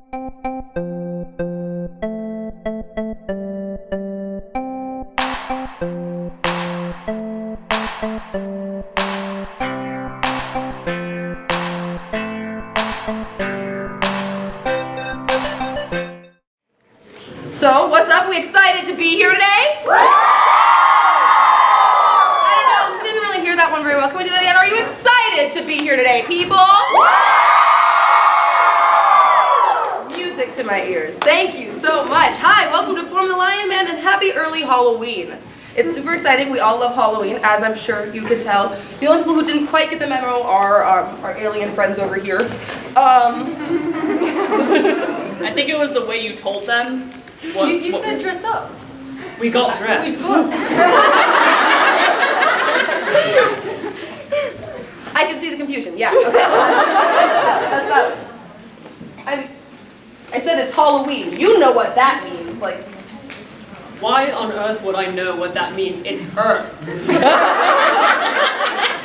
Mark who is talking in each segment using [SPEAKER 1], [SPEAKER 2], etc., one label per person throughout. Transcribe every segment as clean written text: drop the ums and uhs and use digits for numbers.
[SPEAKER 1] So, what's up? We excited to be here today? I don't know, I didn't really hear that one very well. Can we do that again? Are you excited to be here today, people? Music to my ears. Thank you so much. Hi, welcome to Form the Lion Man and happy early Halloween. It's super exciting. We all love Halloween, as I'm sure you can tell. The only people who didn't quite get the memo are our alien friends over here.
[SPEAKER 2] I think it was the way you told them.
[SPEAKER 1] You said dress up.
[SPEAKER 2] We got dressed.
[SPEAKER 1] I can see the confusion, yeah. Okay. That's valid. I said it's Halloween. You know what that means. Like,
[SPEAKER 2] Why on earth would I know what that means? It's Earth.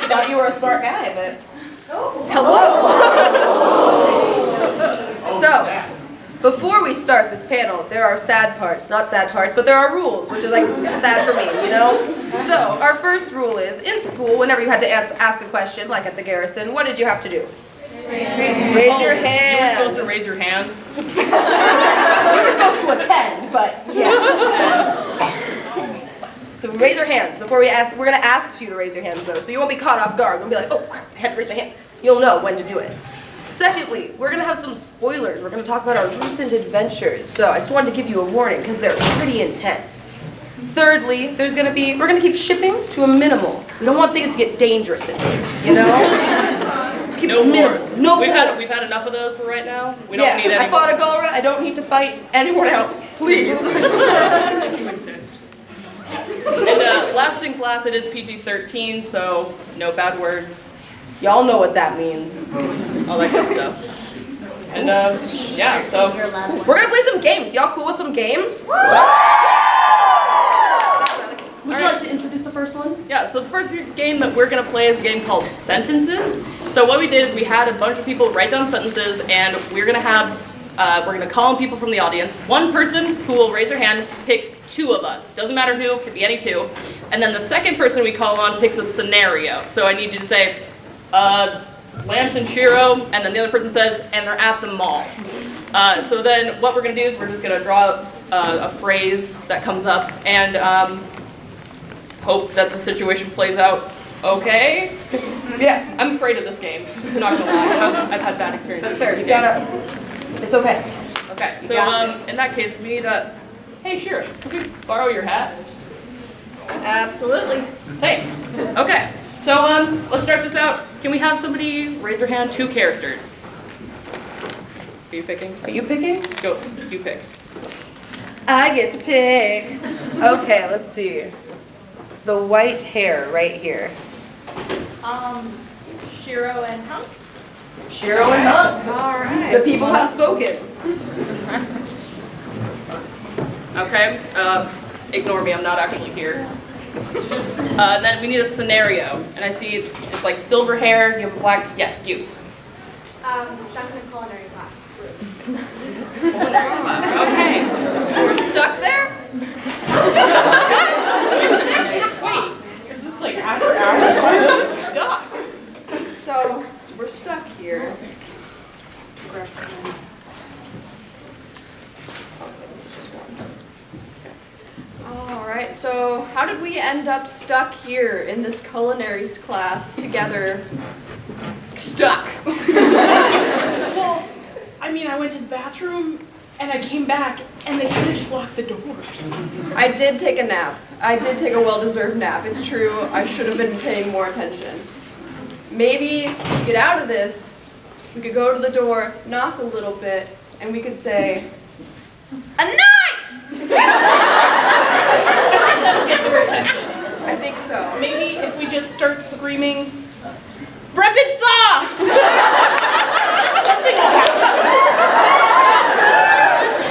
[SPEAKER 1] thought you were a smart guy, but... Hello! So, before we start this panel, there are sad parts. Not sad parts, but there are rules, which is like sad for me, you know? So, our first rule is, in school, whenever you had to ask a question, like at the garrison, what did you have to do? Raise your hand.
[SPEAKER 2] You were supposed to raise your hand?
[SPEAKER 1] You were supposed to attend, but yeah. So raise your hands before we ask. We're going to ask you to raise your hands, though, so you won't be caught off guard. We'll be like, oh, crap, I had to raise my hand. You'll know when to do it. Secondly, we're going to have some spoilers. We're going to talk about our recent adventures. So I just wanted to give you a warning because they're pretty intense. Thirdly, we're going to keep shipping to a minimal. We don't want things to get dangerous in here, you know? Keep
[SPEAKER 2] No wars.
[SPEAKER 1] No
[SPEAKER 2] we've
[SPEAKER 1] wars.
[SPEAKER 2] had enough of those for right now. We don't need any
[SPEAKER 1] I fought
[SPEAKER 2] more.
[SPEAKER 1] Allura. I don't need to fight anyone else, please.
[SPEAKER 2] If you insist. And last things last, it is PG-13, so no bad words.
[SPEAKER 1] Y'all know what that means.
[SPEAKER 2] All that good stuff. And yeah, so
[SPEAKER 1] We're gonna play some games. Y'all cool with some games? Would you like to introduce the first one?
[SPEAKER 2] yeah, so the first game that we're gonna play is a game called Sentences. So what we did is we had a bunch of people write down sentences, and we're gonna call on people from the audience. One person who will raise their hand picks two of us. Doesn't matter who, could be any two. And then the second person we call on picks a scenario. So I need you to say, Lance and Shiro, and then the other person says, and they're at the mall. So then what we're gonna do is we're just gonna draw a phrase that comes up, and hope that the situation plays out okay.
[SPEAKER 1] Yeah.
[SPEAKER 2] I'm afraid of this game, I'm not gonna lie. I've had bad experiences.
[SPEAKER 1] That's fair.
[SPEAKER 2] with
[SPEAKER 1] You
[SPEAKER 2] this game.
[SPEAKER 1] gotta. It's okay.
[SPEAKER 2] Okay,
[SPEAKER 1] You
[SPEAKER 2] so
[SPEAKER 1] got this.
[SPEAKER 2] in that case, we need a. Hey, Shiro, could we borrow your hat?
[SPEAKER 3] Absolutely.
[SPEAKER 2] Thanks. Okay, so let's start this out. Can we have somebody raise their hand? Two characters. Are you picking?
[SPEAKER 1] Are you picking?
[SPEAKER 2] Go. You pick.
[SPEAKER 1] I get to pick. Okay, let's see. The white hair right here.
[SPEAKER 3] Shiro and Hunk.
[SPEAKER 1] Shiro and Hunk.
[SPEAKER 3] All right.
[SPEAKER 1] The people have spoken.
[SPEAKER 2] Okay. Ignore me. I'm not actually here. Then we need a scenario, and I see it's like silver hair. You have black. Yes, you.
[SPEAKER 3] Stuck in a culinary class.
[SPEAKER 2] Culinary class. Okay.
[SPEAKER 3] We're stuck there?
[SPEAKER 2] Wait.
[SPEAKER 4] Is this like after hours? Why are we stuck?
[SPEAKER 3] So we're stuck here. All right, so how did we end up stuck here in this culinary class together? Stuck.
[SPEAKER 4] Well, I mean, I went to the bathroom and I came back and they kind of just locked the doors.
[SPEAKER 3] I did take a nap. I did take a well-deserved nap. It's true, I should have been paying more attention. Maybe to get out of this, we could go to the door, knock a little bit, and we could say, a knife!
[SPEAKER 4] That'll get their attention.
[SPEAKER 3] I think so.
[SPEAKER 4] Maybe if we just start screaming, Freppin' saw! Something will happen.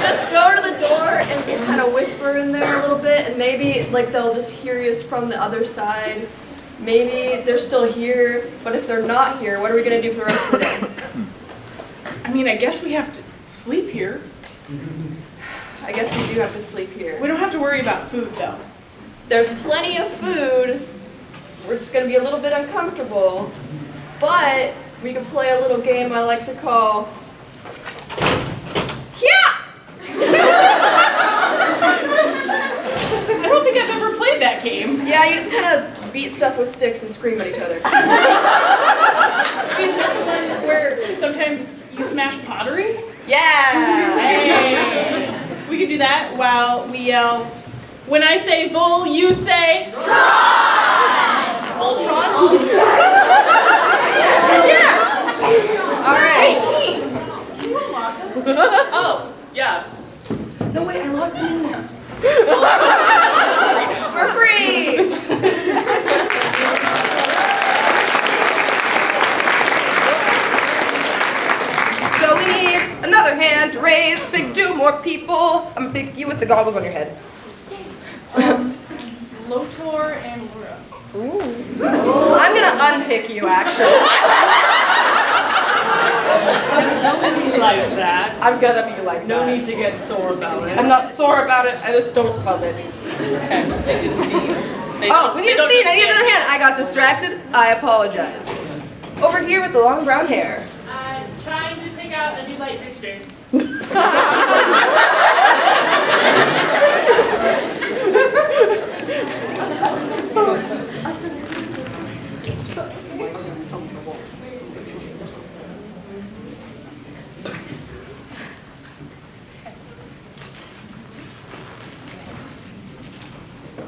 [SPEAKER 3] Just go to the door and just kind of whisper in there a little bit, and maybe like they'll just hear us from the other side. Maybe they're still here, but if they're not here, what are we gonna do for the rest of the day?
[SPEAKER 4] I mean, I guess we have to sleep here.
[SPEAKER 3] I guess we do have to sleep here.
[SPEAKER 4] We don't have to worry about food, though.
[SPEAKER 3] There's plenty of food. We're just gonna be a little bit uncomfortable. But we can play a little game I like to call Yeah!
[SPEAKER 4] I don't think I've ever played that game.
[SPEAKER 3] Yeah, you just kind of beat stuff with sticks and scream at each other.
[SPEAKER 4] Is that the one where sometimes you smash pottery?
[SPEAKER 3] Yeah!
[SPEAKER 4] Hey. We can do that while we yell, when I say Vol, you say
[SPEAKER 2] Voltron?
[SPEAKER 3] Yeah! Alright.
[SPEAKER 2] Oh, yeah.
[SPEAKER 1] No, wait, I locked them in there.
[SPEAKER 3] We're free!
[SPEAKER 1] So we need another hand to raise. Pick 2 more people. I'm gonna pick you with the goggles on your head.
[SPEAKER 4] Lotor and Allura.
[SPEAKER 1] I'm gonna unpick you, actually.
[SPEAKER 5] Don't be like that.
[SPEAKER 1] I'm gonna be like
[SPEAKER 5] No
[SPEAKER 1] that.
[SPEAKER 5] need to get sore about it.
[SPEAKER 1] I'm not sore about it. I just don't love it.
[SPEAKER 2] They did a scene.
[SPEAKER 1] Oh, we need a scene. I need another hand. I got distracted. I apologize. Over here with the long brown hair.
[SPEAKER 2] I'm trying to pick out a new light fixture.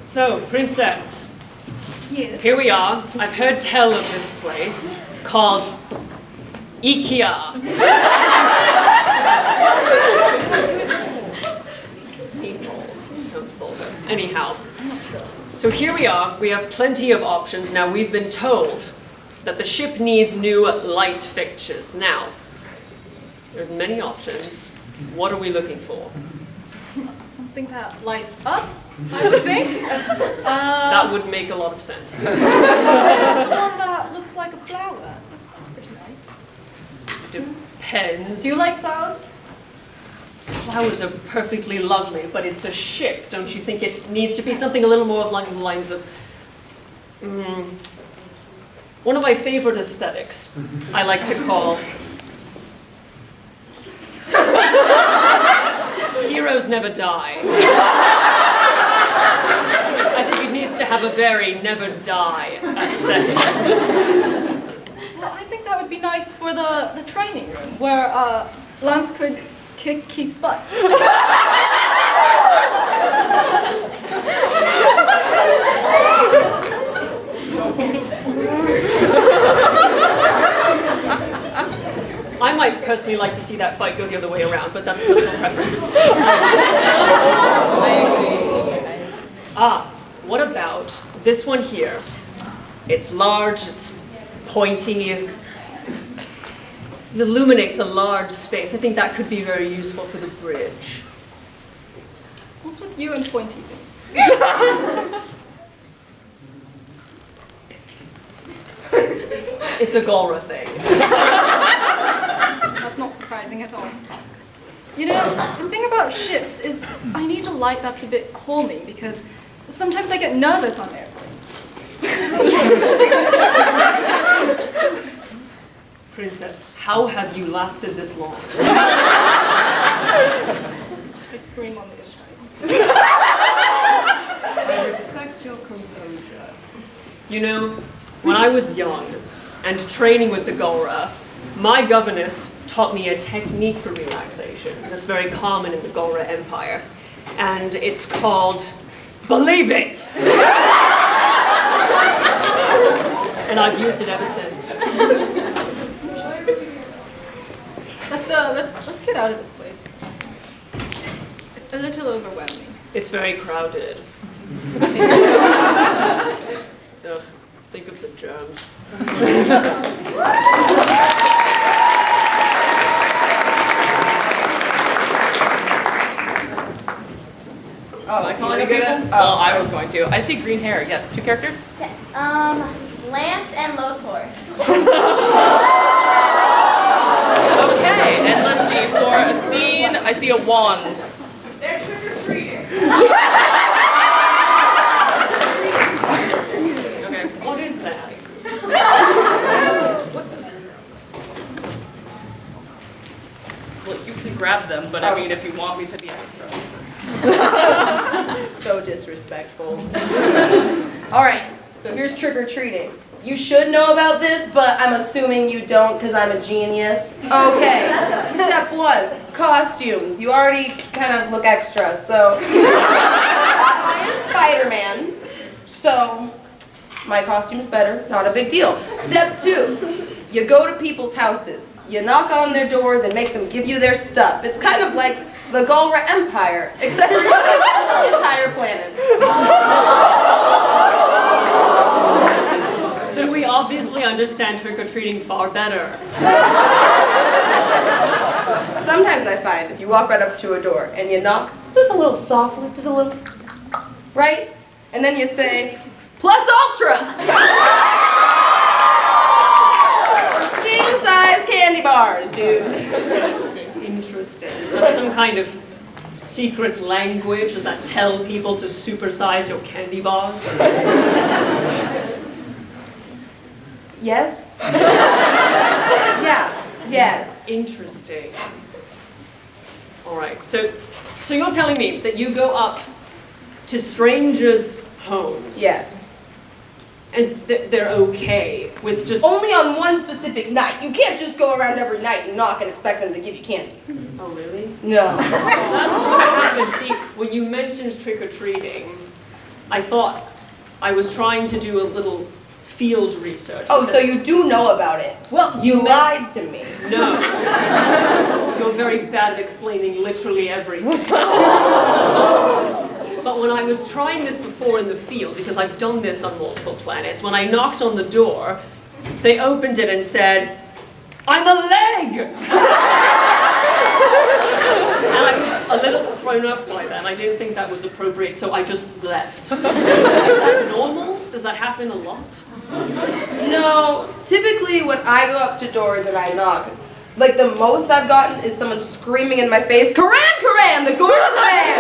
[SPEAKER 5] So, Princess,
[SPEAKER 6] Yes.
[SPEAKER 5] here we are. I've heard tell of this place called IKEA. Meatballs. That sounds vulgar. Anyhow, so here we are. We have plenty of options. Now, we've been told that the ship needs new light fixtures. Now, there are many options. What are we looking for?
[SPEAKER 6] Something that lights up, I would think.
[SPEAKER 5] That would make a lot of sense.
[SPEAKER 6] One that looks like a flower. That's pretty nice.
[SPEAKER 5] Depends.
[SPEAKER 6] Do you like flowers?
[SPEAKER 5] Flowers are perfectly lovely, but it's a ship. Don't you think it needs to be something a little more along the lines of one of my favorite aesthetics I like to call heroes never die. I think it needs to have a very never die aesthetic.
[SPEAKER 6] Well, I think that would be nice for the training room, where Lance could kick Keith's butt.
[SPEAKER 5] I might personally like to see that fight go the other way around, but that's personal preference. What about this one here? It's large, it's pointy, it illuminates a large space. I think that could be very useful for the bridge.
[SPEAKER 6] What's with you and pointy things?
[SPEAKER 5] It's a Golra thing.
[SPEAKER 6] That's not surprising at all. You know, the thing about ships is I need a light that's a bit calming because sometimes I get nervous on airplanes.
[SPEAKER 5] Princess, how have you lasted this long?
[SPEAKER 6] I scream on the inside.
[SPEAKER 5] I respect your composure. You know, when I was young and training with the Golra, my governess taught me a technique for relaxation that's very common in the Golra Empire. And it's called Believe It! And I've used it ever since.
[SPEAKER 6] Let's get out of this place. It's a little overwhelming.
[SPEAKER 5] It's very crowded. Ugh, think of the germs.
[SPEAKER 2] Am I calling
[SPEAKER 1] you
[SPEAKER 2] up people?
[SPEAKER 1] gonna-
[SPEAKER 2] Well, I was going to. I see green hair. Yes, 2 characters?
[SPEAKER 7] Yes. Lance and Lotor.
[SPEAKER 2] Okay, and let's see, for a I see a wand.
[SPEAKER 3] They're trick-or-treating.
[SPEAKER 2] Okay.
[SPEAKER 5] What is that?
[SPEAKER 2] Well, you can grab them, but I mean, if you want me to be extra.
[SPEAKER 1] So disrespectful. All right, so here's trick-or-treating. You should know about this, but I'm assuming you don't because I'm a genius. Okay, step 1, costumes. You already kind of look extra, so I am Spider-Man, so my costume's better, not a big deal. Step 2, you go to people's houses. You knock on their doors and make them give you their stuff. It's kind of like the Galra Empire, except for you have entire planets.
[SPEAKER 5] Then we obviously understand trick-or-treating far better.
[SPEAKER 1] Sometimes I find if you walk right up to a door and you knock, just a little softly, just a little, right? And then you say, plus ultra! King-size candy bars, dude.
[SPEAKER 5] Interesting. Is that some kind of secret language? Does that tell people to supersize your candy bars?
[SPEAKER 1] Yes? Yeah, yes.
[SPEAKER 5] Interesting. All right, so you're telling me that you go up to strangers' homes.
[SPEAKER 1] Yes.
[SPEAKER 5] And they're okay with just...
[SPEAKER 1] Only on one specific night. You can't just go around every night and knock and expect them to give you candy.
[SPEAKER 5] Oh, really?
[SPEAKER 1] No.
[SPEAKER 5] That's what happened. See, when you mentioned trick-or-treating, I thought I was trying to do a little field research.
[SPEAKER 1] Oh, so you do know about it.
[SPEAKER 5] Well,
[SPEAKER 1] You lied to me.
[SPEAKER 5] No. You're very bad at explaining literally everything. But when I was trying this before in the field, because I've done this on multiple planets, when I knocked on the door, they opened it and said, "I'm a leg!" And I was a little thrown off by that. I didn't think that was appropriate, so I just left. Is that normal? Does that happen a lot?
[SPEAKER 1] No, typically when I go up to doors and I knock, like the most I've gotten is someone screaming in my face, "Karan, Karan, the gorgeous man!"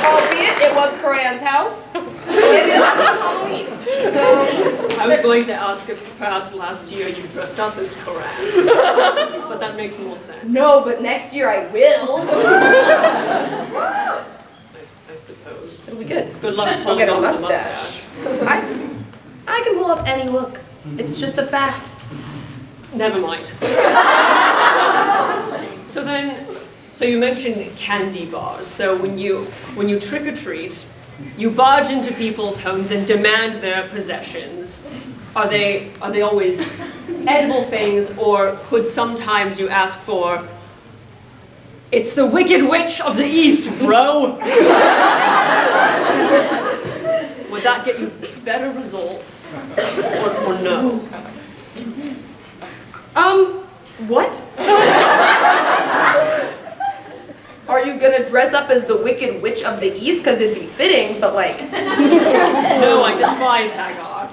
[SPEAKER 1] Albeit it was Karan's house, and it was on Halloween. So
[SPEAKER 5] I was going to ask if perhaps last year you dressed up as Karan, but that makes more sense.
[SPEAKER 1] no, but next year I will.
[SPEAKER 5] I suppose.
[SPEAKER 1] It'll be good.
[SPEAKER 5] Good luck
[SPEAKER 1] I'll
[SPEAKER 5] pulling
[SPEAKER 1] get a
[SPEAKER 5] off the
[SPEAKER 1] mustache.
[SPEAKER 5] mustache.
[SPEAKER 1] I can pull up any look. It's just a fact.
[SPEAKER 5] Never mind. So you mentioned candy bars. So when you trick or treat, you barge into people's homes and demand their possessions. Are they always edible things, or could sometimes you ask for, "It's the Wicked Witch of the East, bro"? Would that get you better results, or no?
[SPEAKER 1] What? Are you gonna dress up as the Wicked Witch of the East? Because it'd be fitting, but like...
[SPEAKER 5] No, I despise Hagar.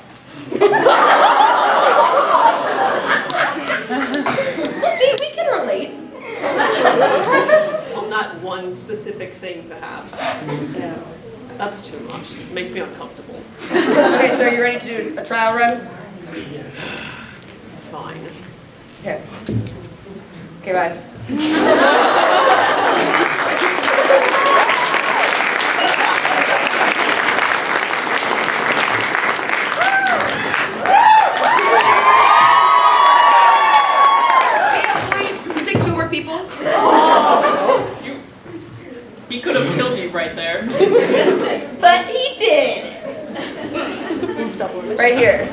[SPEAKER 1] See, we can relate.
[SPEAKER 5] On that one specific thing, perhaps.
[SPEAKER 1] Yeah.
[SPEAKER 5] That's too much. It makes me uncomfortable.
[SPEAKER 1] Okay, so are you ready to do a trial run?
[SPEAKER 5] Fine.
[SPEAKER 1] Okay. Okay, bye. Take 2 more people.
[SPEAKER 2] He could have killed you right there.
[SPEAKER 1] But he did. Right here.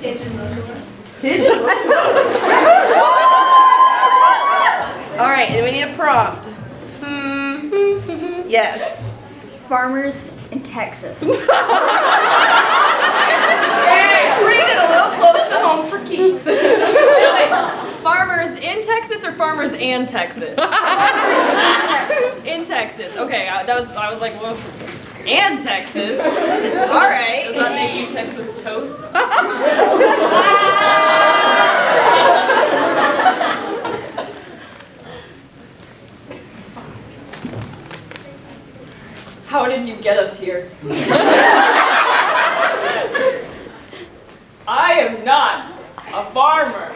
[SPEAKER 7] Pidge and Lotor.
[SPEAKER 1] Pidge? All right, and we need a prompt. Yes.
[SPEAKER 7] Farmers in Texas.
[SPEAKER 1] Hey, bring it a little close to home for Keith.
[SPEAKER 2] Wait, farmers in Texas or farmers and Texas?
[SPEAKER 7] Farmers in Texas.
[SPEAKER 2] In Texas. Okay, I was like, well, and Texas.
[SPEAKER 1] All right.
[SPEAKER 2] Does that make you Texas toast?
[SPEAKER 5] get us here. I am not a farmer.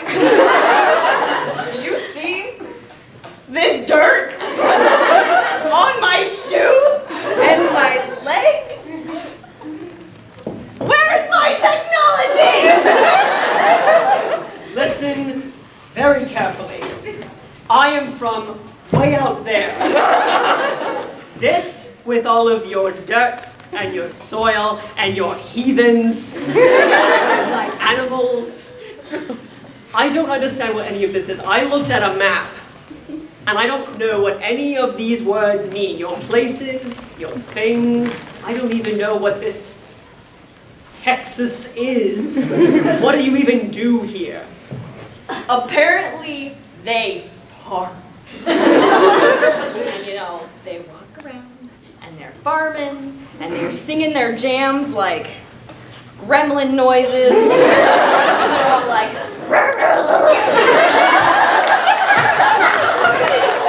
[SPEAKER 5] Do you see this dirt on my shoes and my legs? Where's my technology? Listen very carefully. I am from way out there. This, with all of your dirt and your soil and your heathens, like animals. I don't understand what any of this is. I looked at a map, and I don't know what any of these words mean. Your places, your things. I don't even know what this Texas is. What do you even do here? Apparently, they farm. And you know, they walk around, and they're farming, and they're singing their jams like gremlin noises. And they're all like,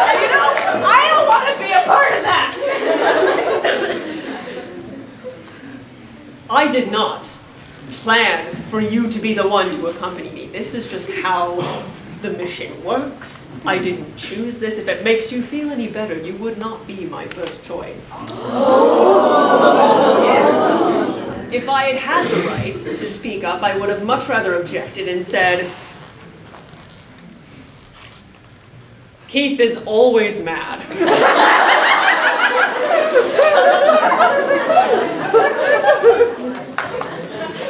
[SPEAKER 5] and you know, I don't want to be a part of that. I did not plan for you to be the one to accompany me. This is just how the mission works. I didn't choose this. If it makes you feel any better, you would not be my first choice. If I had had the right to speak up, I would have much rather objected and said, Keith is always mad.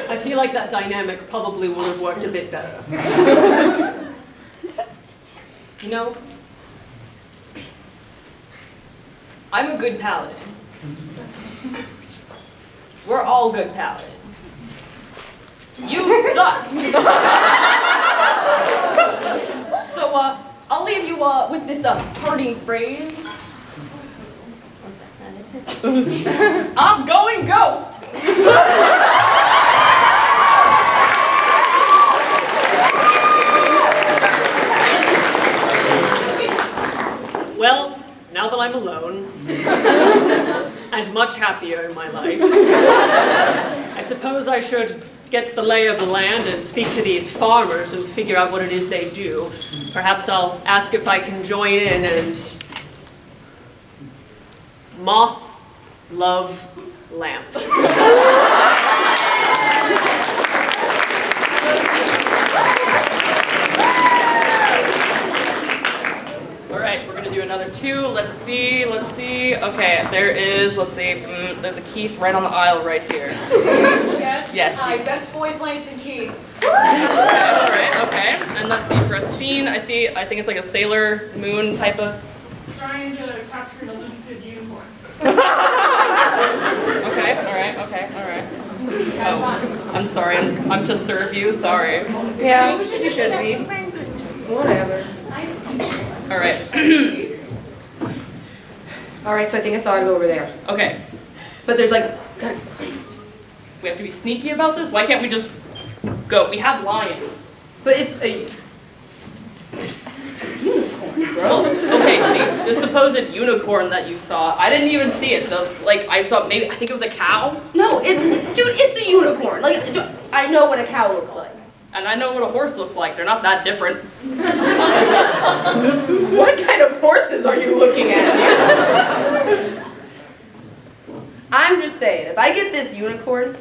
[SPEAKER 5] I feel like that dynamic probably would have worked a bit better. You know, I'm a good paladin. We're all good paladins. You suck! So, I'll leave you with this parting phrase. I'm going ghost! Well, now that I'm alone, and much happier in my life, I suppose I should get the lay of the land and speak to these farmers and figure out what it is they do. Perhaps I'll ask if I can join in and moth, love, lamp.
[SPEAKER 2] Alright, we're gonna do another two. Let's see. Okay, there's a Keith right on the aisle right here.
[SPEAKER 8] Yes.
[SPEAKER 2] Yes.
[SPEAKER 8] Hi, best voice Langston Keith.
[SPEAKER 2] Alright, okay. And let's see, for a scene, I think it's like a Sailor Moon type of...
[SPEAKER 4] Trying to capture an elusive unicorn.
[SPEAKER 2] Okay, alright. Oh, I'm sorry, I'm to serve you, sorry.
[SPEAKER 1] Yeah, you should be. Whatever.
[SPEAKER 2] Alright.
[SPEAKER 1] Alright, so I think I saw it over there.
[SPEAKER 2] Okay.
[SPEAKER 1] But there's like...
[SPEAKER 2] We have to be sneaky about this? Why can't we just go? We have lions.
[SPEAKER 1] But it's a unicorn, bro.
[SPEAKER 2] Well, okay, see, the supposed unicorn that you saw, I didn't even see it. I think it was a cow.
[SPEAKER 1] No, it's a unicorn. Like, I know what a cow looks like.
[SPEAKER 2] And I know what a horse looks like. They're not that different.
[SPEAKER 1] What kind of horses are you looking at here? I'm just saying, if I get this unicorn,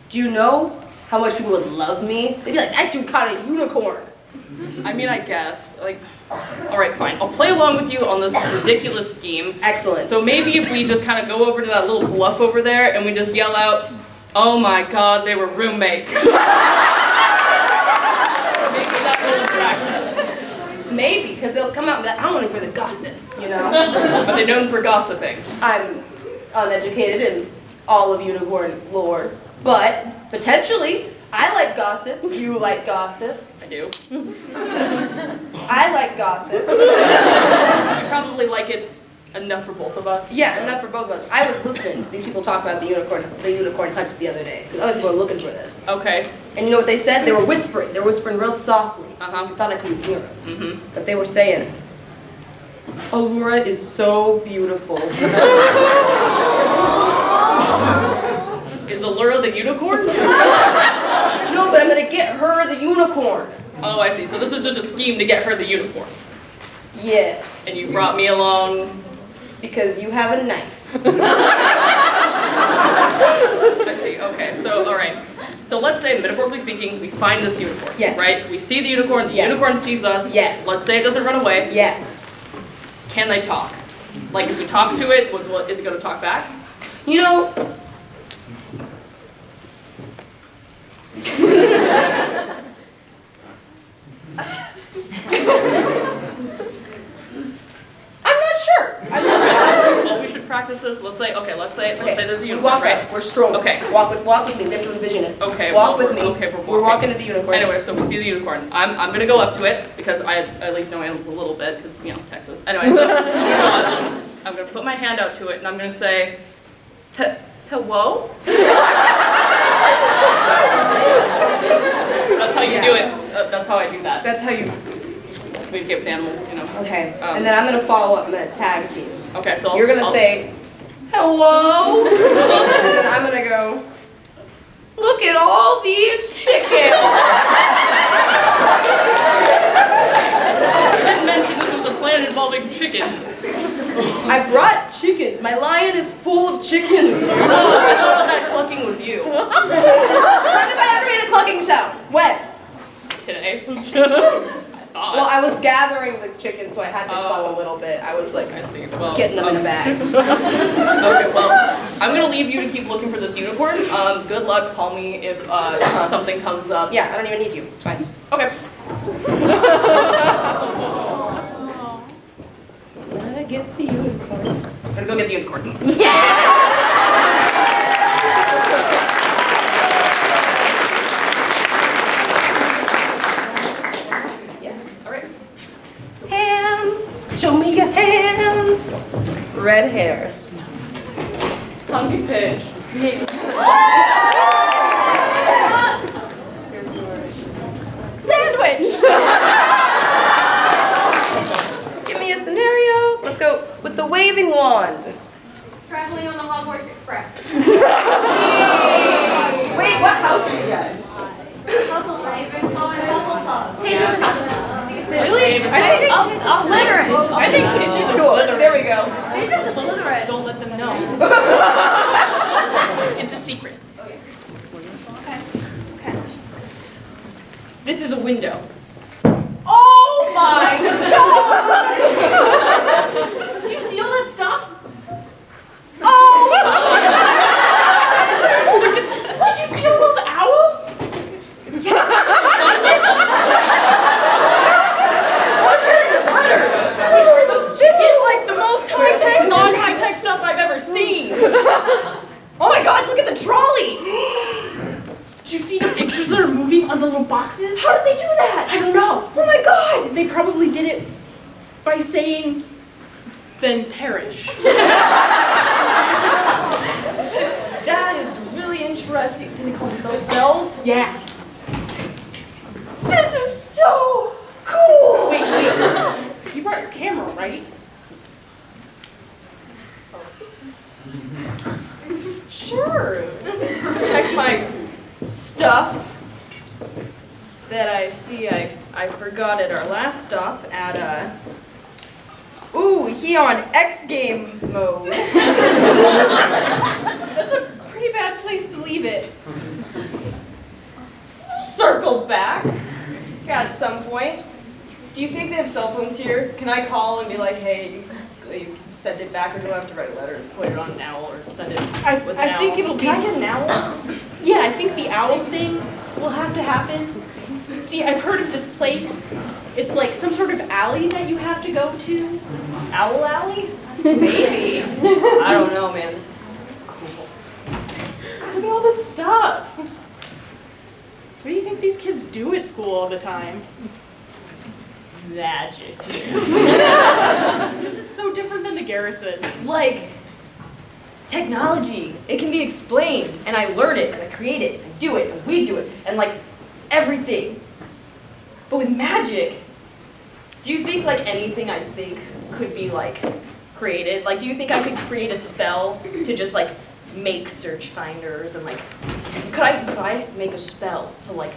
[SPEAKER 1] do you know how much people would love me? They'd be like, that dude caught a unicorn.
[SPEAKER 2] I mean, I guess. Alright, fine. I'll play along with you on this ridiculous scheme.
[SPEAKER 1] Excellent.
[SPEAKER 2] So maybe if we just kind of go over to that little bluff over there and we just yell out, oh my god, they were roommates. Maybe that will attract them.
[SPEAKER 1] Maybe, because they'll come out and be like, I want to hear the gossip, you know?
[SPEAKER 2] Are they known for gossiping?
[SPEAKER 1] I'm uneducated in all of unicorn lore, but potentially, I like gossip. You like gossip.
[SPEAKER 2] I do.
[SPEAKER 1] I like gossip.
[SPEAKER 2] You probably like it enough for both of us.
[SPEAKER 1] Yeah, enough for both of us. I was listening to these people talk about the unicorn hunt the other day, because other people were looking for this.
[SPEAKER 2] Okay.
[SPEAKER 1] And you know what they said? They were whispering. They were whispering real softly.
[SPEAKER 2] Uh-huh.
[SPEAKER 1] I thought I couldn't hear them. But they were saying, Allura is so beautiful.
[SPEAKER 2] Is Allura the unicorn?
[SPEAKER 1] No, but I'm gonna get her the unicorn.
[SPEAKER 2] Oh, I see. So this is just a scheme to get her the unicorn.
[SPEAKER 1] Yes.
[SPEAKER 2] And you brought me along.
[SPEAKER 1] Because you have a knife.
[SPEAKER 2] I see. Okay. So, all right. So let's say, metaphorically speaking, we find this unicorn.
[SPEAKER 1] Yes.
[SPEAKER 2] Right? We see the unicorn. The
[SPEAKER 1] Yes.
[SPEAKER 2] unicorn sees us.
[SPEAKER 1] Yes.
[SPEAKER 2] Let's say it doesn't run away.
[SPEAKER 1] Yes.
[SPEAKER 2] Can they talk? Like, if we talk to it, is it going to talk back?
[SPEAKER 1] You know, I'm not sure.
[SPEAKER 2] Well, we should practice this. Let's say there's a unicorn,
[SPEAKER 1] Walk
[SPEAKER 2] right?
[SPEAKER 1] up. We're strong.
[SPEAKER 2] Okay.
[SPEAKER 1] Walk with me. We have to envision it.
[SPEAKER 2] Okay.
[SPEAKER 1] Walk
[SPEAKER 2] well,
[SPEAKER 1] with me.
[SPEAKER 2] Okay.
[SPEAKER 1] We're walking to the unicorn.
[SPEAKER 2] Anyway, so we see the unicorn. I'm gonna go up to it because I at least know animals a little bit because Texas. Anyway, so I'm gonna put my hand out to it and I'm gonna say, hello. That's how you do it. That's how I do that.
[SPEAKER 1] That's how you.
[SPEAKER 2] Communicate with animals,
[SPEAKER 1] Okay. And then I'm gonna follow up. I'm gonna tag team.
[SPEAKER 2] Okay, so
[SPEAKER 1] You're gonna say, hello, and then I'm gonna go, look at all these chickens.
[SPEAKER 2] You didn't mention this was a plan involving chickens.
[SPEAKER 1] I brought chickens. My lion is full of chickens, dude.
[SPEAKER 2] Oh, I thought all that clucking was you.
[SPEAKER 1] When have I ever made a clucking sound? When?
[SPEAKER 2] Today. I thought.
[SPEAKER 1] Well, I was gathering the chickens, so I had to cluck a little bit. I was like,
[SPEAKER 2] I see. Well,
[SPEAKER 1] getting them in a bag.
[SPEAKER 2] Okay, well, I'm gonna leave you to keep looking for this unicorn. Good luck. Call me if something comes up.
[SPEAKER 1] Yeah, I don't even need you. It's fine.
[SPEAKER 2] Okay.
[SPEAKER 1] Gotta get the unicorn.
[SPEAKER 2] Gotta go get the unicorn. All right.
[SPEAKER 1] Hands. Show me your hands. Red hair.
[SPEAKER 2] Hunk and Pidge.
[SPEAKER 1] Sandwich. Give me a scenario. Let's go with the waving wand.
[SPEAKER 8] Traveling on the Hogwarts Express.
[SPEAKER 1] Wait, what house are you guys?
[SPEAKER 8] Hufflepuff. Hufflepuff. Hey, there's another one.
[SPEAKER 4] Really? I think
[SPEAKER 8] Slytherin.
[SPEAKER 4] I think Pidge is a
[SPEAKER 1] Cool.
[SPEAKER 4] Slytherin.
[SPEAKER 1] There we go.
[SPEAKER 8] Pidge is a Slytherin.
[SPEAKER 2] Don't let them know. It's a secret.
[SPEAKER 5] This is a window.
[SPEAKER 4] Oh my god! Did you see all that stuff? Oh! Did you see all those owls? This is like the most high-tech, non-high-tech stuff I've ever seen. Oh my god, look at the trolley! Did you see the pictures that are moving on the little boxes? How did they do that? I don't know. Oh my god! They probably did it by saying, then perish.
[SPEAKER 5] That is really interesting. Did they call spells? Spells?
[SPEAKER 4] Yeah.
[SPEAKER 5] This is so cool!
[SPEAKER 4] Wait. You brought your camera, right?
[SPEAKER 5] Sure. Check my stuff that I see I forgot at our last stop at Kion X Games mode.
[SPEAKER 4] That's a pretty bad place to leave it.
[SPEAKER 5] Circle back at some point. Do you think they have cell phones here? Can I call and be like, hey, you can send it back, or do I have to write a letter and put it on an owl or send it with an
[SPEAKER 4] I
[SPEAKER 5] owl?
[SPEAKER 4] think it'll be.
[SPEAKER 5] Can I get an owl?
[SPEAKER 4] Yeah, I think the owl thing will have to happen. See, I've heard of this place. It's like some sort of alley that you have to go to.
[SPEAKER 5] Owl Alley?
[SPEAKER 4] Maybe.
[SPEAKER 5] I don't know, man. This is cool.
[SPEAKER 4] Look at all this stuff. What do you think these kids do at school all the time?
[SPEAKER 5] Magic.
[SPEAKER 4] This is so different than the garrison.
[SPEAKER 5] Like, technology. It can be explained, and I learn it, and I create it, and I do it, and we do it, and like, everything. But with magic, do you think like anything I think could be like created? Like, do you think I could create a spell to just like
[SPEAKER 4] make search finders and like, could I make a spell to like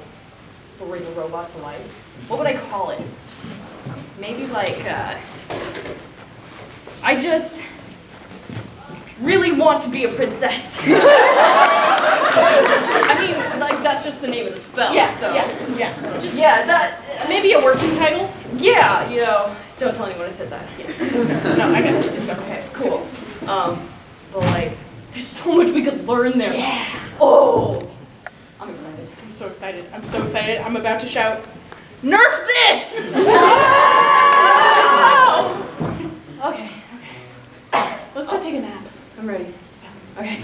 [SPEAKER 4] bring a robot to life? What would I call it? Maybe like, I just really want to be a princess. I mean, like that's just the name of the spell.
[SPEAKER 3] Yeah,
[SPEAKER 4] so.
[SPEAKER 3] yeah.
[SPEAKER 4] Just, yeah, that.
[SPEAKER 2] Maybe a working title?
[SPEAKER 4] Yeah, you know, don't tell anyone I said that. Yeah.
[SPEAKER 2] No, I got it. It's okay.
[SPEAKER 4] Okay, cool. But like, there's so much we could learn there. Yeah. Oh, I'm excited.
[SPEAKER 2] I'm so excited. I'm so excited. I'm about to shout, "Nerf this!"
[SPEAKER 4] Okay.
[SPEAKER 2] Let's go take a nap.
[SPEAKER 4] I'm ready. Okay.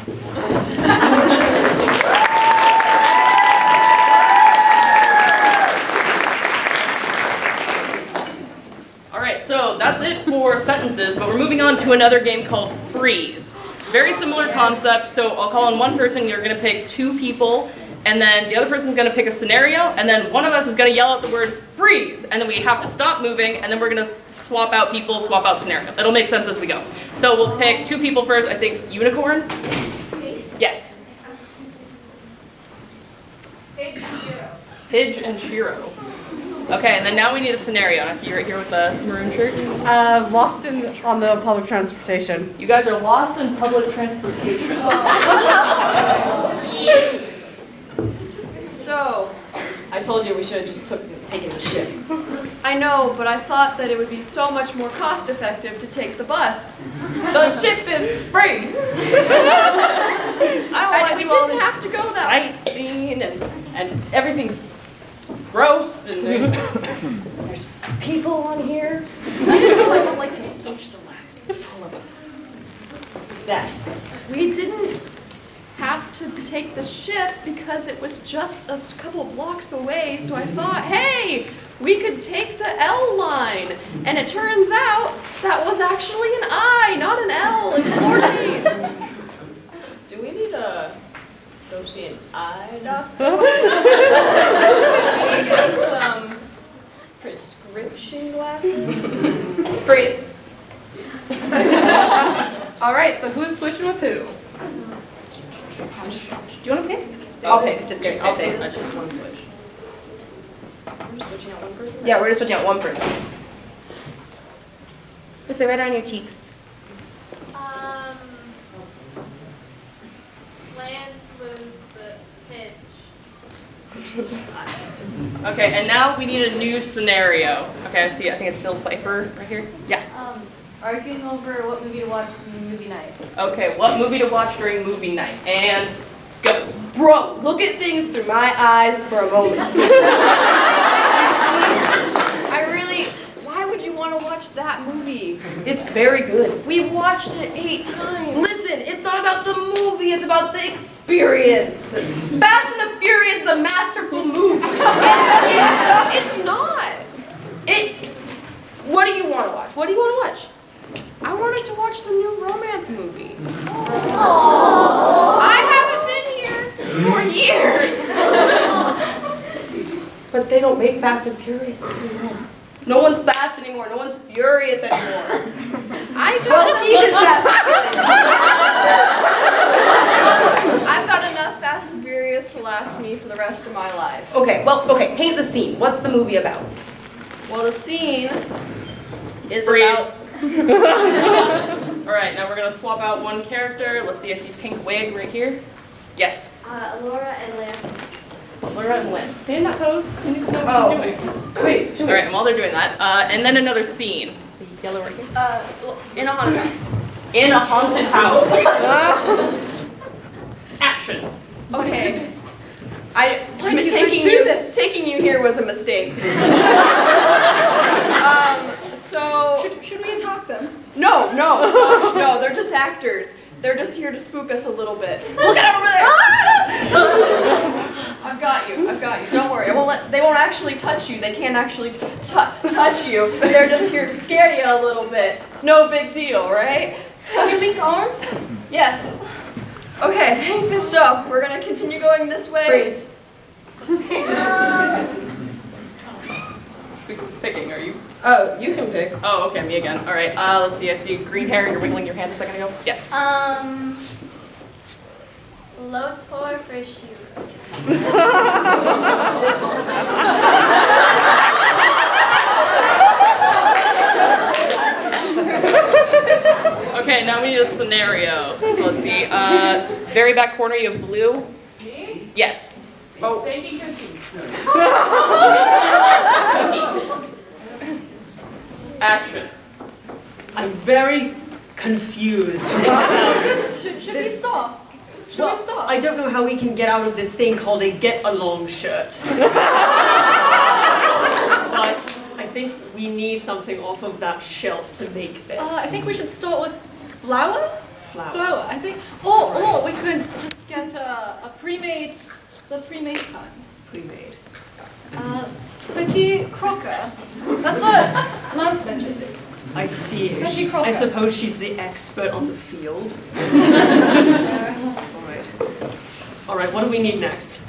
[SPEAKER 2] All right, so that's it for sentences, but we're moving on to another game called Freeze. Very similar concept, so I'll call on one person, you're gonna pick 2 people, and then the other person's gonna pick a scenario, and then one of us is gonna yell out the word freeze, and then we have to stop moving, and then we're gonna swap out people, swap out scenario. It'll make sense as we go. So we'll pick 2 people first, I think unicorn? Yes. Pidge and Shiro. Okay, and then now we need a scenario. And I see you're right here with the maroon shirt.
[SPEAKER 9] Lost on the public transportation.
[SPEAKER 2] You guys are lost in public transportation.
[SPEAKER 3] So,
[SPEAKER 4] I told you we should have just taken the ship.
[SPEAKER 3] I know, but I thought that it would be so much more cost effective to take the bus.
[SPEAKER 4] The ship is free. I don't want to do all this
[SPEAKER 3] have to go that way.
[SPEAKER 4] sightseeing and everything's gross and there's people on here. You didn't know I don't like to socialize. That.
[SPEAKER 3] We didn't have to take the ship because it was just a couple blocks away, so I thought, hey, we could take the L line. And it turns out that was actually an I, not an L. It was lowercase.
[SPEAKER 4] Do we need a go see an eye doctor? Maybe some prescription glasses?
[SPEAKER 1] Freeze. All right, so who's switching with who? Do you want to pick? I'll pick. Just kidding. I'll pick.
[SPEAKER 4] That's just one switch. We're just switching out one person?
[SPEAKER 1] Yeah, we're just switching out one person. With the red on your cheeks.
[SPEAKER 8] Land with the pitch.
[SPEAKER 2] Okay, and now we need a new scenario. Okay, I see. I think it's Bill Cipher right here. Yeah.
[SPEAKER 8] Arguing over what movie to watch for movie night.
[SPEAKER 2] Okay, what movie to watch during movie night? And go.
[SPEAKER 1] Bro, look at things through my eyes for a moment.
[SPEAKER 3] Why would you want to watch that movie?
[SPEAKER 1] It's very good.
[SPEAKER 3] We've watched it 8 times.
[SPEAKER 1] Listen, it's not about the movie, it's about the experience. Fast and the Furious is a masterful movie.
[SPEAKER 3] It's not.
[SPEAKER 1] What do you want to watch? What do you want to watch?
[SPEAKER 3] I wanted to watch the new romance movie. I haven't been here for years.
[SPEAKER 1] But they don't make Fast and Furious anymore. No one's fast anymore. No one's furious anymore. Well, keep his Fast and Furious.
[SPEAKER 3] I've got enough Fast and Furious to last me for the rest of my life.
[SPEAKER 1] Okay, paint the scene. What's the movie about?
[SPEAKER 3] Well, the scene is
[SPEAKER 2] Freeze.
[SPEAKER 3] about...
[SPEAKER 2] All right, now we're gonna swap out one character. Let's see. I see pink wig right here. Yes.
[SPEAKER 8] Allura and Lamp.
[SPEAKER 2] Allura and Lynn. Stay in that pose. Who needs to know
[SPEAKER 1] Oh.
[SPEAKER 2] what he's doing?
[SPEAKER 1] Wait.
[SPEAKER 2] All right, and while they're doing that, and then another scene. See yellow right here.
[SPEAKER 3] in a haunted house.
[SPEAKER 2] In a haunted house. Action.
[SPEAKER 3] Okay.
[SPEAKER 6] Why do you guys do this?
[SPEAKER 3] Taking you here was a mistake. So...
[SPEAKER 6] Should we attack them?
[SPEAKER 3] No, gosh, no, they're just actors. They're just here to spook us a little bit. Look at it over there! I've got you. Don't worry. They won't actually touch you. They can't actually touch you. They're just here to scare you a little bit. It's no big deal, right?
[SPEAKER 6] Can you link arms?
[SPEAKER 3] Yes. Okay, so we're gonna continue going this way.
[SPEAKER 1] Freeze.
[SPEAKER 2] Who's picking? Are you?
[SPEAKER 1] Oh, you can pick.
[SPEAKER 2] Oh, okay, me again. All right. Let's see. I see green hair. You're wiggling your hand a second ago. Yes.
[SPEAKER 8] Lotor for Shiro.
[SPEAKER 2] Okay, now we need a scenario. So let's see. Very back corner, you have blue.
[SPEAKER 5] Me?
[SPEAKER 2] Yes.
[SPEAKER 5] Oh. Baby cookies.
[SPEAKER 2] Action.
[SPEAKER 5] I'm very confused about
[SPEAKER 6] Should we
[SPEAKER 5] this.
[SPEAKER 6] stop? Should
[SPEAKER 5] Well,
[SPEAKER 6] we stop?
[SPEAKER 5] I don't know how we can get out of this thing called a get-along shirt. But I think we need something off of that shelf to make this.
[SPEAKER 6] I think we should start with flour.
[SPEAKER 5] Flour.
[SPEAKER 6] I think, or we could just get a pre-made kind.
[SPEAKER 5] Pre-made.
[SPEAKER 6] Petit crocker. That's what Lance mentioned.
[SPEAKER 5] I see.
[SPEAKER 6] Betty Crocker.
[SPEAKER 5] I suppose she's the expert on the field. All right, what do we need next?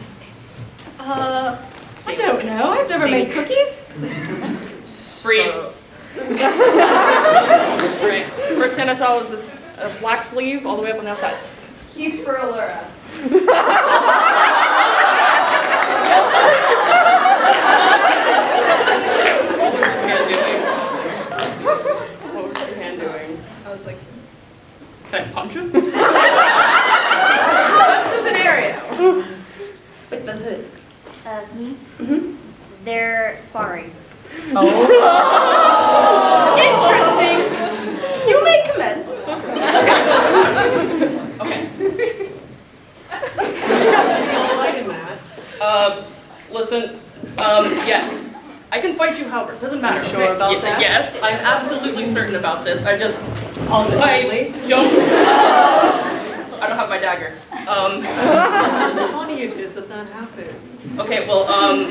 [SPEAKER 6] I don't know. I've never made cookies.
[SPEAKER 2] Freeze. Right. First thing I saw was this black sleeve all the way up on the outside.
[SPEAKER 3] Keep for Allura.
[SPEAKER 2] What was this hand doing? What was your hand doing?
[SPEAKER 3] I was like,
[SPEAKER 2] Can I punch him?
[SPEAKER 1] What's the scenario? With the hood.
[SPEAKER 7] They're sparring.
[SPEAKER 1] Interesting. You may commence.
[SPEAKER 2] Okay. Listen, yes. I can fight you, however, it doesn't matter.
[SPEAKER 5] Sure about that?
[SPEAKER 2] Yes, I'm absolutely certain about this. I
[SPEAKER 5] Positively.
[SPEAKER 2] don't have my dagger.
[SPEAKER 5] How funny it is that happens.
[SPEAKER 2] Okay, well,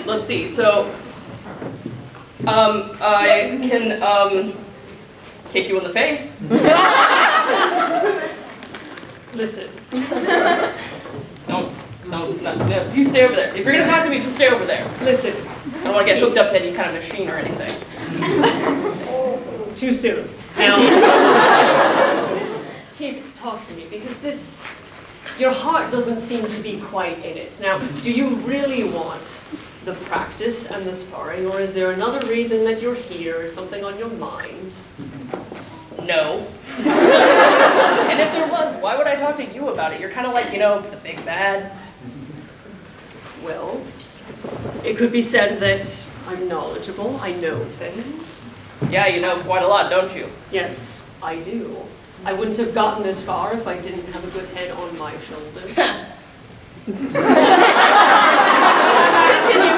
[SPEAKER 2] let's see. So, I can, kick you in the face.
[SPEAKER 5] Listen.
[SPEAKER 2] No, you stay over there. If you're gonna talk to me, just stay over there.
[SPEAKER 5] Listen.
[SPEAKER 2] I don't want to get hooked up to any kind of machine or anything.
[SPEAKER 5] Too soon. Now, Keith, talk to me, because your heart doesn't seem to be quite in it. Now, do you really want the practice and the sparring, or is there another reason that you're here, something on your mind?
[SPEAKER 2] No. And if there was, why would I talk to you about it? You're kind of like, the big bad.
[SPEAKER 5] Well, it could be said that I'm knowledgeable, I know things.
[SPEAKER 2] Yeah, you know quite a lot, don't you?
[SPEAKER 5] Yes, I do. I wouldn't have gotten this far if I didn't have a good head on my shoulders.
[SPEAKER 2] Continue.